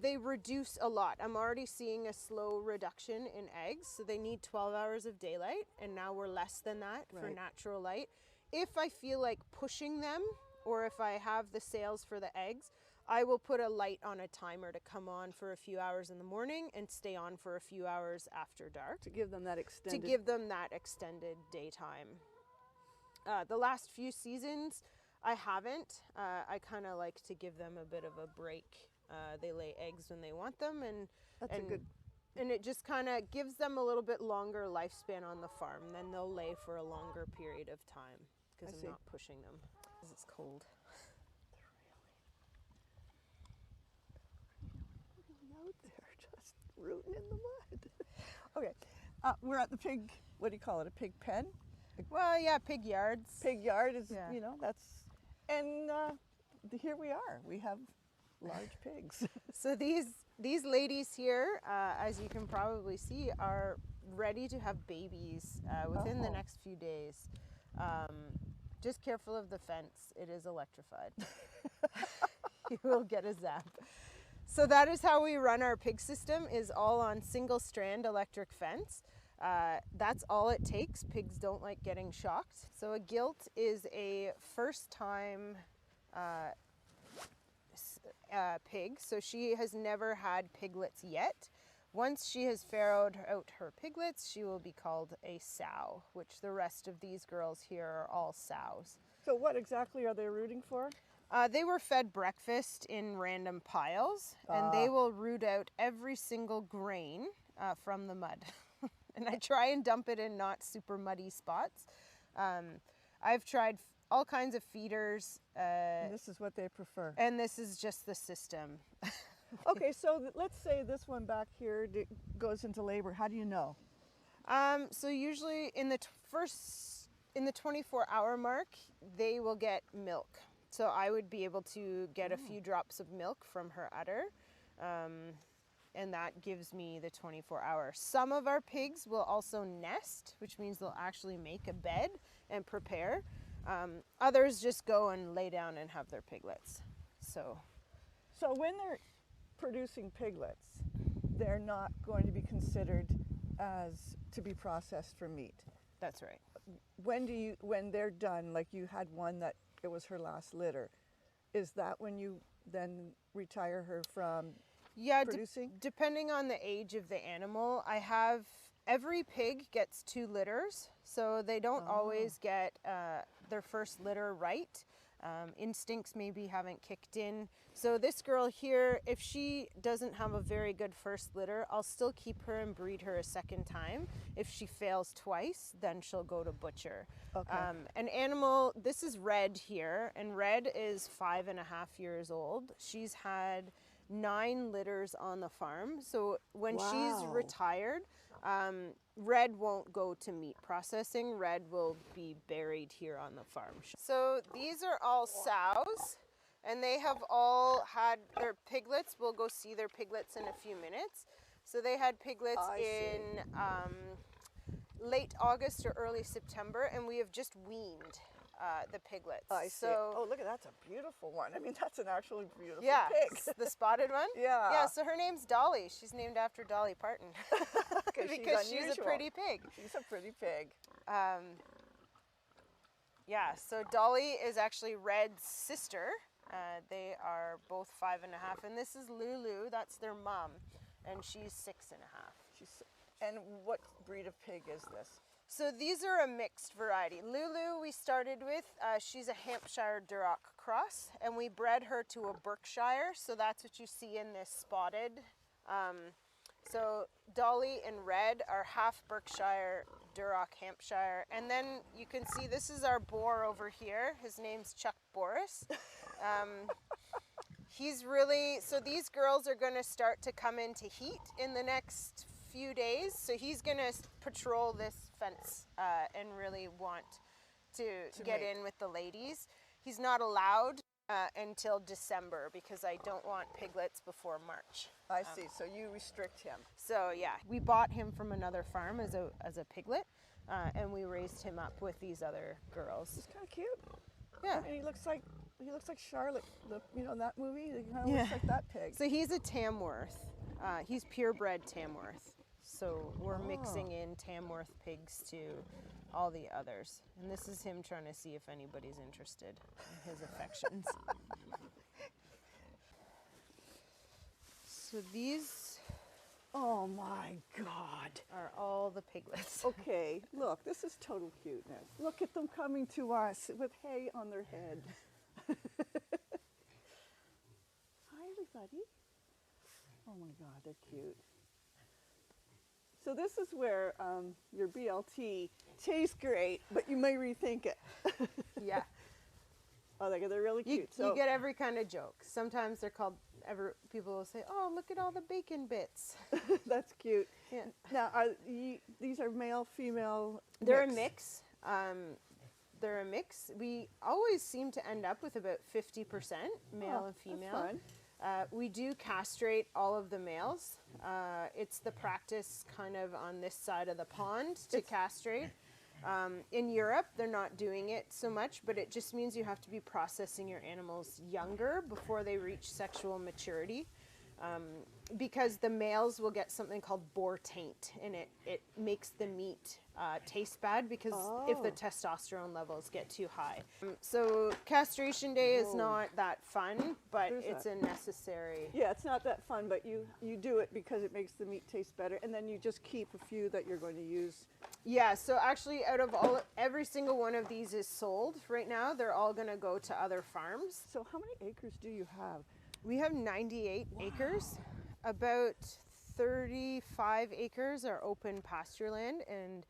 They reduce a lot. I'm already seeing a slow reduction in eggs. So they need 12 hours of daylight. And now we're less than that for natural light. If I feel like pushing them, or if I have the sales for the eggs, I will put a light on a timer to come on for a few hours in the morning and stay on for a few hours after dark. To give them that extended... To give them that extended daytime. The last few seasons, I haven't. I kind of like to give them a bit of a break. They lay eggs when they want them, and it just kind of gives them a little bit longer lifespan on the farm. Then they'll lay for a longer period of time because I'm not pushing them. Because it's cold. Out there, just rooting in the mud. Okay, we're at the pig, what do you call it, a pig pen? Well, yeah, pig yards. Pig yard is, you know, that's, and here we are. We have large pigs. So these ladies here, as you can probably see, are ready to have babies within the next few days. Just careful of the fence. It is electrified. You will get a zap. So that is how we run our pig system, is all on single strand electric fence. That's all it takes. Pigs don't like getting shocked. So a gilt is a first time pig. So she has never had piglets yet. Once she has farrowed out her piglets, she will be called a sow, which the rest of these girls here are all sows. So what exactly are they rooting for? They were fed breakfast in random piles, and they will root out every single grain from the mud. And I try and dump it in not super muddy spots. I've tried all kinds of feeders, And this is what they prefer. and this is just the system. Okay, so let's say this one back here goes into labor. How do you know? So usually in the in the 24-hour mark, they will get milk. So I would be able to get a few drops of milk from her udder, and that gives me the 24-hour. Some of our pigs will also nest, which means they'll actually make a bed and prepare. Others just go and lay down and have their piglets. So when they're producing piglets, they're not going to be considered as to be processed for meat. that's right. When they're done, like you had one that it was her last litter, is that when you then retire her from Yeah, producing? depending on the age of the animal, every pig gets 2 litters, so they don't always get their first litter right. Instincts maybe haven't kicked in. So this girl here, if she doesn't have a very good first litter, I'll still keep her and breed her a second time. If she fails twice, then she'll go to butcher. Okay. An animal, this is Red here, and Red is 5.5 years old. She's had 9 litters on the farm. So when she's Wow. retired, Red won't go to meat processing. Red will be buried here on the farm. So these are all sows, and they have all had their piglets. We'll go see their piglets in a few minutes. So they had piglets I see. in late August or early September, and we have just weaned the piglets. I see. So Oh, look at that's a beautiful one. I mean, that's an actually beautiful yeah, pig. the spotted one. Yeah. Yeah. So her name's Dolly. She's named after Dolly Parton because she's a unusual. pretty pig. She's a pretty pig. Yeah. So Dolly is actually Red's sister. They are both 5.5, and this is Lulu. That's their mom, and she's 6.5. And what breed of pig is this? So these are a mixed variety. Lulu we started with, she's a Hampshire Duroc cross, and we bred her to a Berkshire, so that's what you see in this spotted. So Dolly and Red are half Berkshire, Duroc, Hampshire, and then you can see this is our boar over here. His name's Chuck Boris. So these girls are going to start to come into heat in the next few days, so he's going to patrol this fence and really want to get mate. in with the ladies. He's not allowed until December because I don't want piglets before March. I see. So you restrict him. So yeah, we bought him from another farm as a piglet, and we raised him up with these other girls. He's kind of cute. Yeah. I mean, he looks like Charlotte. That movie. He kind of looks like that pig. So he's a Tamworth. He's purebred Tamworth. So we're mixing in Tamworth pigs to all the others. And this is him trying to see if anybody's interested in his affections. So these Oh my God. are all the piglets. Okay, look, this is total cuteness. Look at them coming to us with hay on their head. Hi, everybody. Oh my God, they're cute. So this is where your BLT tastes great, but you may rethink it. Yeah. Oh, they're really You, cute. you get every kind of joke. Sometimes they're called, people will say, oh, look at all the bacon bits. That's cute. Yeah. Now, these are male, female? They're a mix. They're a mix. We always seem to end up with about 50% male and female. That's fun. We do castrate all of the males. It's the practice kind of on this side of the pond to castrate. In Europe, they're not doing it so much, but it just means you have to be processing your animals younger before they reach sexual maturity. Because the males will get something called boar taint, and it makes the meat taste bad because if the testosterone levels get too high. So castration day is not that fun, but it's a necessary. Yeah, it's not that fun, but you do it because it makes the meat taste better, and then you just keep a few that you're going to use. Yeah, so actually out of every single one of these is sold right now. They're all going to go to other farms. So how many acres do you have? We have 98 acres. About 35 acres are open pasture land, and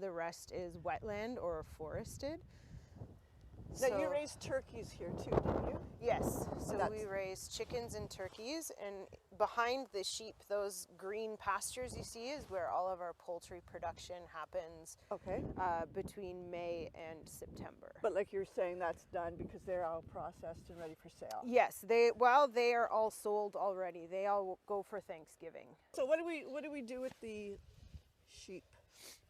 the rest is wetland or forested. Now you raise turkeys here too, didn't you? Yes, so That's- we raise chickens and turkeys, and behind the sheep, those green pastures you see is where all of our poultry production happens Okay. between May and September. But like you're saying, that's done because they're all processed and ready for sale. Yes, they are all sold already. They all go for Thanksgiving. So what do we do with the sheep?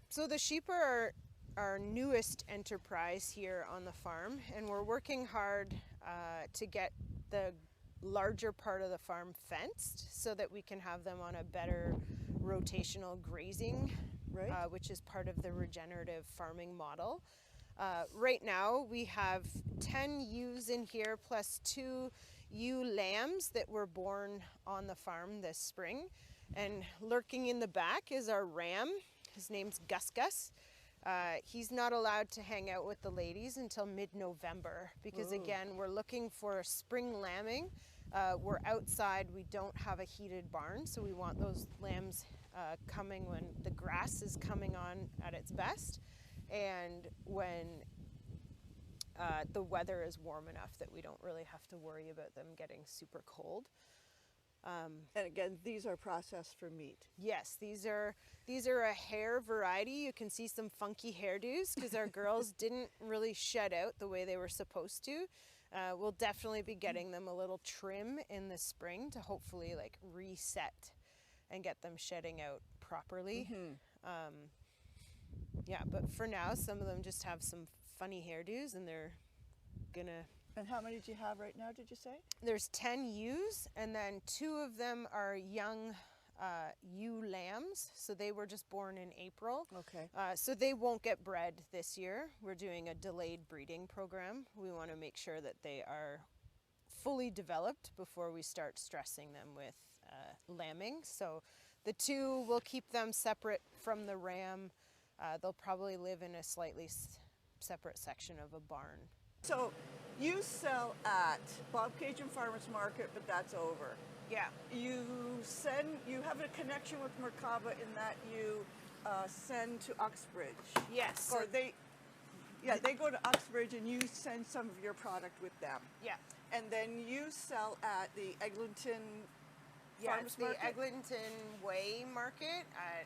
So the sheep are our newest enterprise here on the farm, and we're working hard to get the larger part of the farm fenced so that we can have them on a better rotational grazing, Right. which is part of the regenerative farming model. Right now we have 10 ewes in here plus 2 ewe lambs that were born on the farm this spring, and lurking in the back is our ram. His name's Gus Gus. He's not allowed to hang out with the ladies until mid-November because, again, we're looking for spring lambing. We're outside, we don't have a heated barn, so we want those lambs coming when the grass is coming on at its best and when the weather is warm enough that we don't really have to worry about them getting super cold. And again, these are processed for meat. Yes, these are a hair variety. You can see some funky hairdos because our girls didn't really shed out the way they were supposed to. We'll definitely be getting them a little trim in the spring to hopefully like reset and get them shedding out properly. Yeah, but for now, some of them just have some funny hairdos, and they're gonna. And how many do you have right now, did you say? There's 10 ewes, and then 2 of them are young ewe lambs, so they were just born in April. Okay. So they won't get bred this year. We're doing a delayed breeding program. We want to make sure that they are fully developed before we start stressing them with lambing. So the 2, we'll keep them separate from the ram. They'll probably live in a slightly separate section of a barn. So you sell at Bobcaygeon Farmers Market, but that's over. Yeah. You have a connection with Merkaba in that you send to Uxbridge. Yes. Or they go to Uxbridge and you send some of your product with them. Yeah. And then you sell at the Eglinton Farmers the Market? Eglinton Way Market at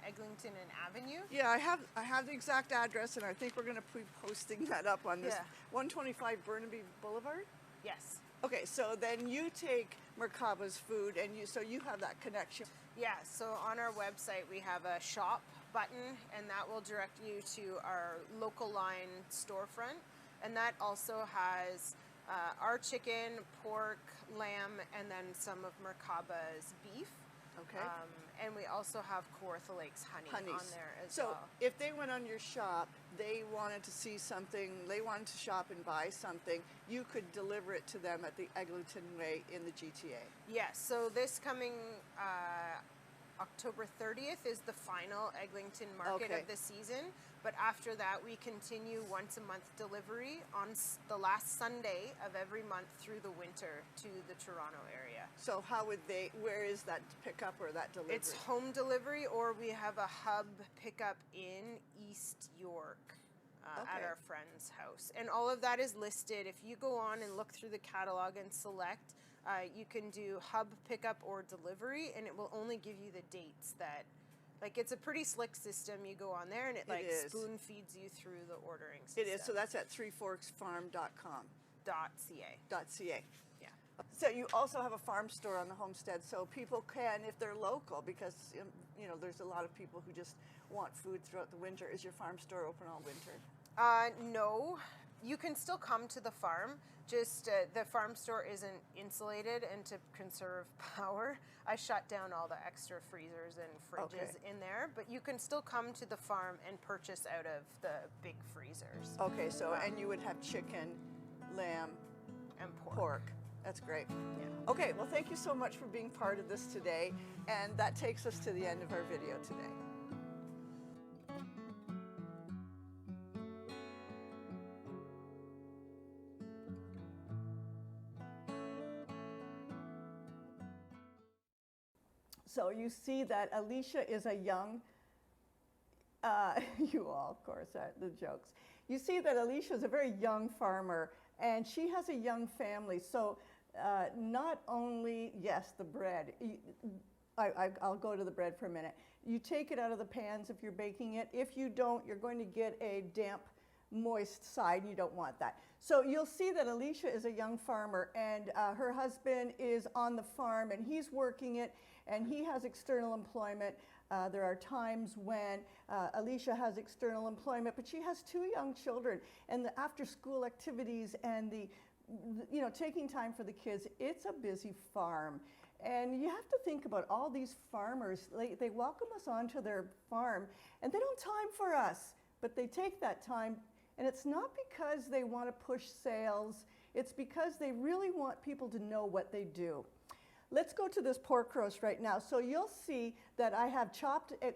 Eglinton and Avenue. Yeah, I have the exact address, and I think we're going to be posting that up on this Yeah. 125 Burnaby Boulevard. Yes. Okay, so then you take Merkaba's food, and you have that connection. Yeah, so on our website we have a shop button, and that will direct you to our local line storefront, and that also has our chicken, pork, lamb, and then some of Merkaba's beef. Okay. And we also have Kawartha Lakes honey on there as so well. if they went on your shop, they wanted to see something, they wanted to shop and buy something, you could deliver it to them at the Eglinton Way in the GTA. Yes, so this coming October 30th is the final Eglinton market Okay. of the season, but after that we continue once a month delivery on the last Sunday of every month through the winter to the Toronto area. So where is that pickup or that delivery? It's home delivery, or we have a hub pickup in East York at Okay. our friend's house. And all of that is listed. If you go on and look through the catalog and select, you can do hub pickup or delivery, and it will only give you the dates that, like, it's a pretty slick system. You go on there and it is. spoon feeds you through the ordering system. It is, so that's at threeforksfarm.com. .ca. Yeah. So you also have a farm store on the homestead, so people can, if they're local, because there's a lot of people who just want food throughout the winter. Is your farm store open all winter? No, you can still come to the farm. Just the farm store isn't insulated, and to conserve power, I shut down all the extra freezers and fridges in there. But you can still come to the farm and purchase out of the big freezers. Okay, so and you would have chicken, lamb, And pork. That's great. Yeah. Okay, well, thank you so much for being part of this today, and that takes us to the end of our video today. So you see that Alicia is a young, you all, of course, are the jokes. you see that Alicia is a very young farmer, and she has a young family. So not only, yes, the bread. I'll go to the bread for a minute. You take it out of the pans if you're baking it. If you don't, you're going to get a damp, moist side. You don't want that. So you'll see that Alicia is a young farmer, and her husband is on the farm, and he's working it, and he has external employment. There are times when Alicia has external employment, but she has 2 young children, and the after-school activities and the taking time for the kids. It's a busy farm. And you have to think about all these farmers. They welcome us onto their farm, and they don't have time for us, but they take that time. And it's not because they want to push sales. It's because they really want people to know what they do. Let's go to this pork roast right now. So you'll see that I have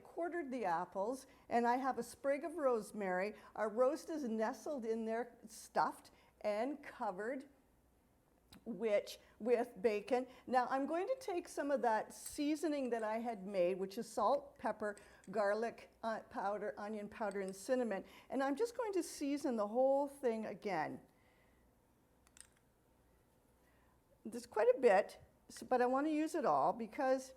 quartered the apples, and I have a sprig of rosemary. Our roast is nestled in there, stuffed and covered with bacon. Now I'm going to take some of that seasoning that I had made, which is salt, pepper, garlic powder, onion powder, and cinnamon, and I'm just going to season the whole thing again. There's quite a bit, but I want to use it all because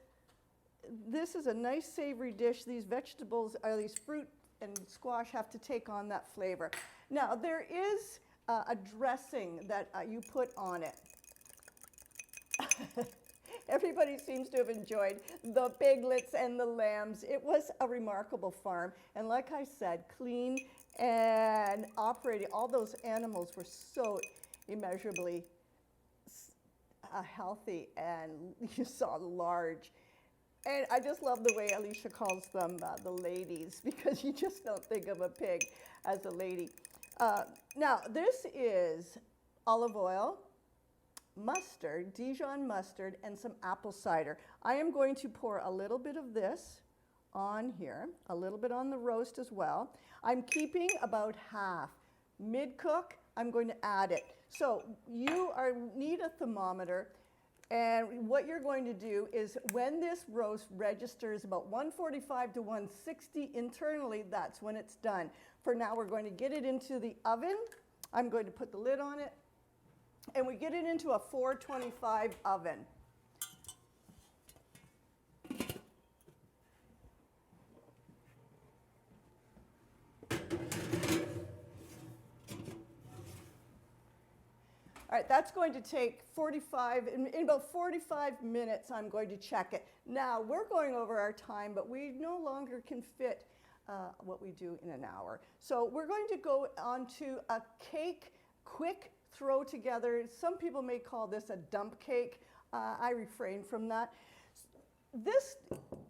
this is a nice savory dish. These vegetables, these fruit and squash, have to take on that flavor. Now there is a dressing that you put on it. Everybody seems to have enjoyed the piglets and the lambs. It was a remarkable farm, and like I said, clean and operating. All those animals were so immeasurably healthy, and you saw large. And I just love the way Alicia calls them the ladies, because you just don't think of a pig as a lady. Now, this is olive oil, mustard, Dijon mustard, and some apple cider. I am going to pour a little bit of this on here, a little bit on the roast as well. I'm keeping about half. Mid-cook, I'm going to add it. So you need a thermometer, and what you're going to do is when this roast registers about 145 to 160 internally, that's when it's done. For now, we're going to get it into the oven. I'm going to put the lid on it, and we get it into a 425 oven. All right, that's going to take 45, in about 45 minutes, I'm going to check it. Now, we're going over our time, but we no longer can fit what we do in an hour. So we're going to go on to a cake, quick throw together. Some people may call this a dump cake. I refrain from that. This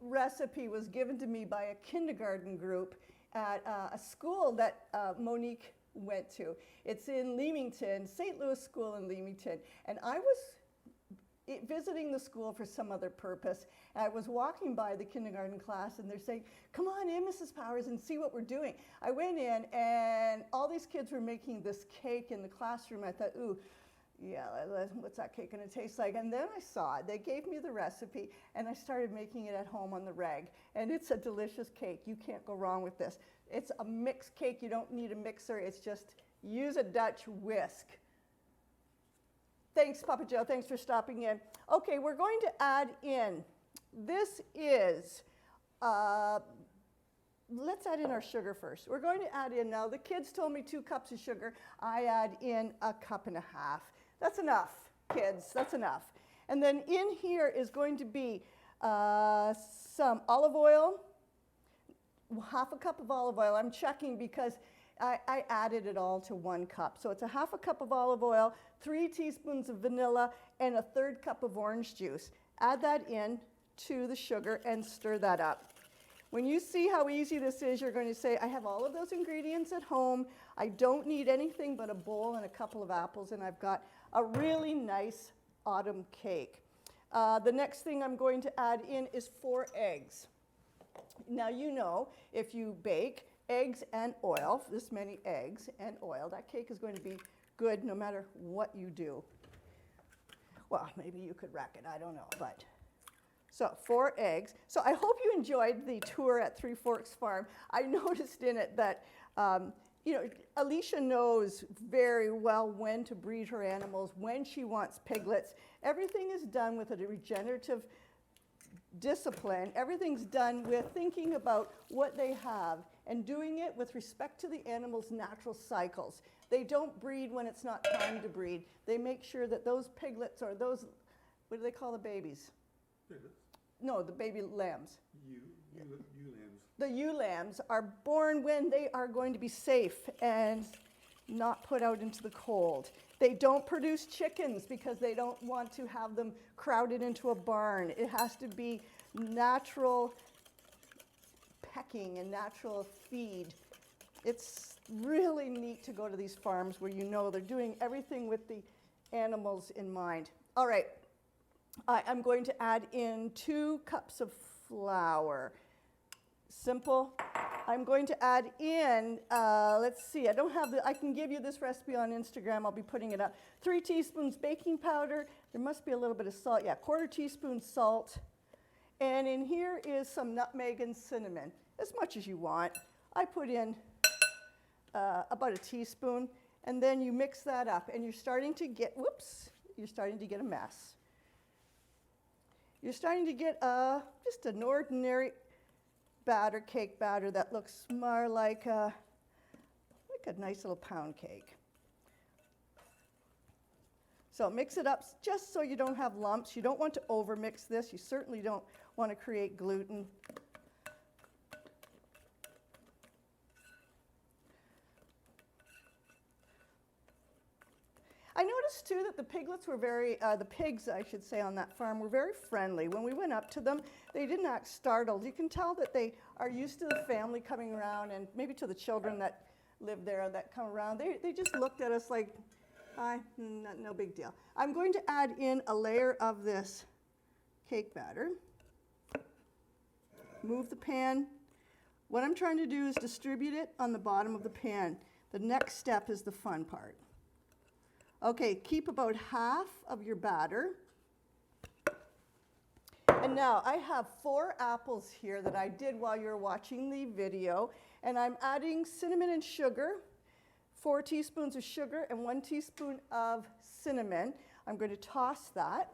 recipe was given to me by a kindergarten group at a school that Monique went to. It's in Leamington, St. Louis School in Leamington. And I was visiting the school for some other purpose. And I was walking by the kindergarten class, and they're saying, "Come on in, Mrs. Powers, and see what we're doing." I went in, and all these kids were making this cake in the classroom. I thought, ooh, yeah, what's that cake going to taste like? And then I saw it. They gave me the recipe, and I started making it at home on the rag. And it's a delicious cake. You can't go wrong with this. It's a mixed cake. You don't need a mixer. It's just use a Dutch whisk. Thanks, Papa Joe. Thanks for stopping in. Okay, we're going to add in, this is, let's add in our sugar first. We're going to add in, now the kids told me 2 cups of sugar. I add in 1.5 cups. That's enough, kids. That's enough. And then in here is going to be some olive oil, 1/2 cup of olive oil. I'm checking because I added it all to 1 cup. So it's 1/2 cup of olive oil, 3 teaspoons of vanilla, and 1/3 cup of orange juice. Add that in to the sugar and stir that up. When you see how easy this is, you're going to say, I have all of those ingredients at home. I don't need anything but a bowl and a couple of apples, and I've got a really nice autumn cake. The next thing I'm going to add in is 4 eggs. Now, you know, if you bake eggs and oil, this many eggs and oil, that cake is going to be good no matter what you do. Well, maybe you could rack it, I don't know, but. So 4 eggs. So I hope you enjoyed the tour at Three Forks Farm. I noticed in it that you know, Alicia knows very well when to breed her animals, when she wants piglets. Everything is done with a regenerative discipline. Everything's done with thinking about what they have and doing it with respect to the animal's natural cycles. They don't breed when it's not time to breed. They make sure that those piglets or those, what do they call the babies? Piglets. No, the baby lambs. Ewe lambs. The ewe lambs are born when they are going to be safe and not put out into the cold. They don't produce chickens because they don't want to have them crowded into a barn. It has to be natural pecking and natural feed. It's really neat to go to these farms where you know they're doing everything with the animals in mind. All right, I'm going to add in 2 cups of flour. Simple. I'm going to add in, let's see, I don't have I can give you this recipe on Instagram. I'll be putting it up. 3 teaspoons baking powder. There must be a little bit of salt. Yeah, 1/4 teaspoon salt. And in here is some nutmeg and cinnamon, as much as you want. I put in about a teaspoon, and then you mix that up, and you're starting to get, you're starting to get a mess. You're starting to get just an ordinary batter, cake batter that looks more like a nice little pound cake. So mix it up just so you don't have lumps. You don't want to overmix this. You certainly don't want to create gluten. I noticed too that the piglets were the pigs I should say on that farm were very friendly. When we went up to them, they didn't act startled. You can tell that they are used to the family coming around, and maybe to the children that live there that come around. They just looked at us like, hi, no big deal. I'm going to add in a layer of this cake batter. Move the pan. What I'm trying to do is distribute it on the bottom of the pan. The next step is the fun part. Okay, keep about half of your batter. And now I have 4 apples here that I did while you were watching the video, and I'm adding cinnamon and sugar, 4 teaspoons of sugar and 1 teaspoon of cinnamon. I'm going to toss that.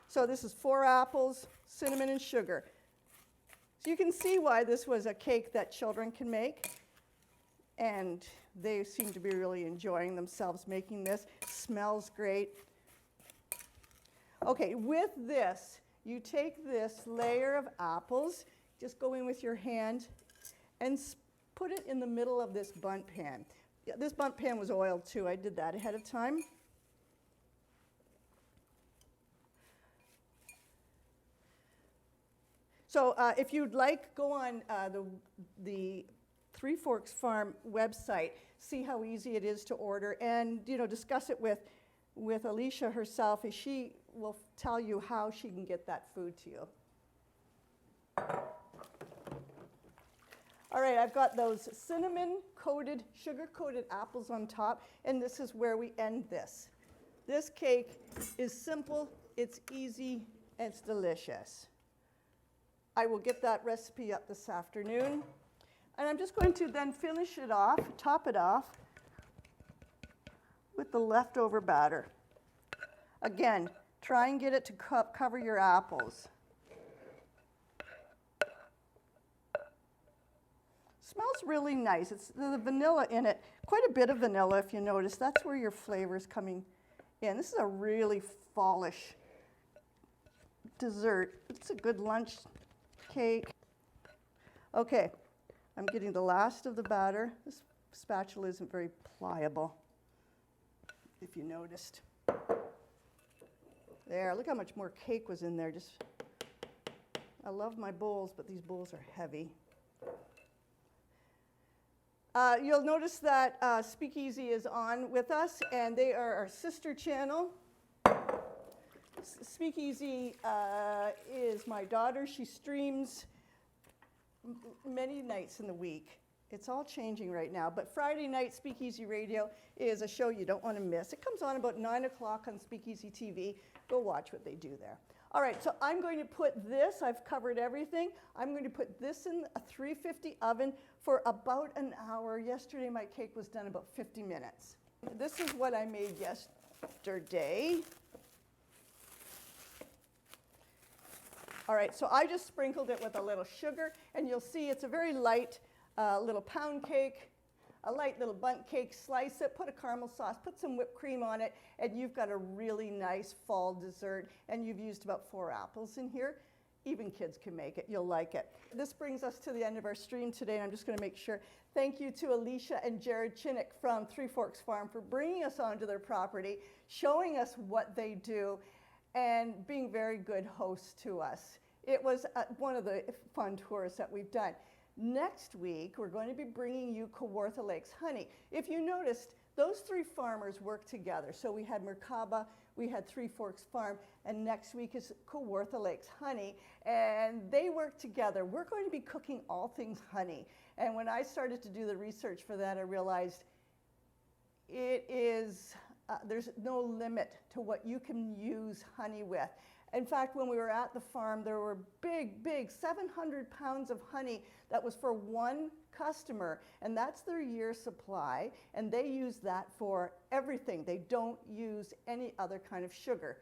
So this is 4 apples, cinnamon and sugar. So you can see why this was a cake that children can make. And they seem to be really enjoying themselves making this. Smells great. Okay, with this, you take this layer of apples, just go in with your hand, and put it in the middle of this bundt pan. Yeah, this bundt pan was oiled too. I did that ahead of time. So if you'd like, go on the Three Forks Farm website, see how easy it is to order, and discuss it with Alicia herself, and she will tell you how she can get that food to you. All right, I've got those cinnamon-coated, sugar-coated apples on top, and this is where we end this. This cake is simple, it's easy, and it's delicious. I will get that recipe up this afternoon. And I'm just going to then finish it off, top it off with the leftover batter. Again, try and get it to cover your apples. Smells really nice. It's the vanilla in it, quite a bit of vanilla if you notice. That's where your flavor is coming in. This is a really fallish dessert. It's a good lunch cake. Okay. I'm getting the last of the batter. This spatula isn't very pliable, if you noticed. There, look how much more cake was in there. I love my bowls, but these bowls are heavy. You'll notice that Speakeasy is on with us, and they are our sister channel. Speakeasy is my daughter. She streams many nights in the week, It's all changing right now, but Friday night Speakeasy Radio is a show you don't want to miss. It comes on about 9 o'clock on Speakeasy TV. Go watch what they do there. All right, so I'm going to put this, I've covered everything. I'm going to put this in a 350 oven for about an hour. Yesterday my cake was done about 50 minutes. This is what I made yesterday. All right, so I just sprinkled it with a little sugar, and you'll see it's a very light little pound cake, a light little bundt cake. Slice it, put a caramel sauce, put some whipped cream on it, and you've got a really nice fall dessert. And you've used about 4 apples in here. Even kids can make it. You'll like it. This brings us to the end of our stream today, and I'm just going to make sure. Thank you to Alicia and Jared Chinnick from Three Forks Farm for bringing us onto their property, showing us what they do, and being very good hosts to us. It was one of the fun tours that we've done. Next week, we're going to be bringing you Kawartha Lakes honey. If you noticed, those 3 farmers work together. So we had Merkaba, we had Three Forks Farm, and next week is Kawartha Lakes honey, and they work together. We're going to be cooking all things honey. And when I started to do the research for that, I realized it is, there's no limit to what you can use honey with. In fact, when we were at the farm, there were big 700 pounds of honey that was for one customer, and that's their year supply, and they use that for everything. They don't use any other kind of sugar.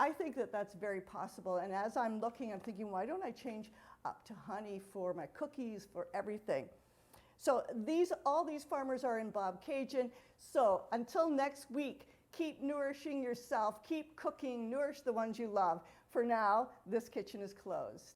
I think that that's very possible, and as I'm looking, I'm thinking, why don't I change up to honey for my cookies, for everything? So all these farmers are in Bobcaygeon. So until next week, keep nourishing yourself, keep cooking, nourish the ones you love. For now, this kitchen is closed.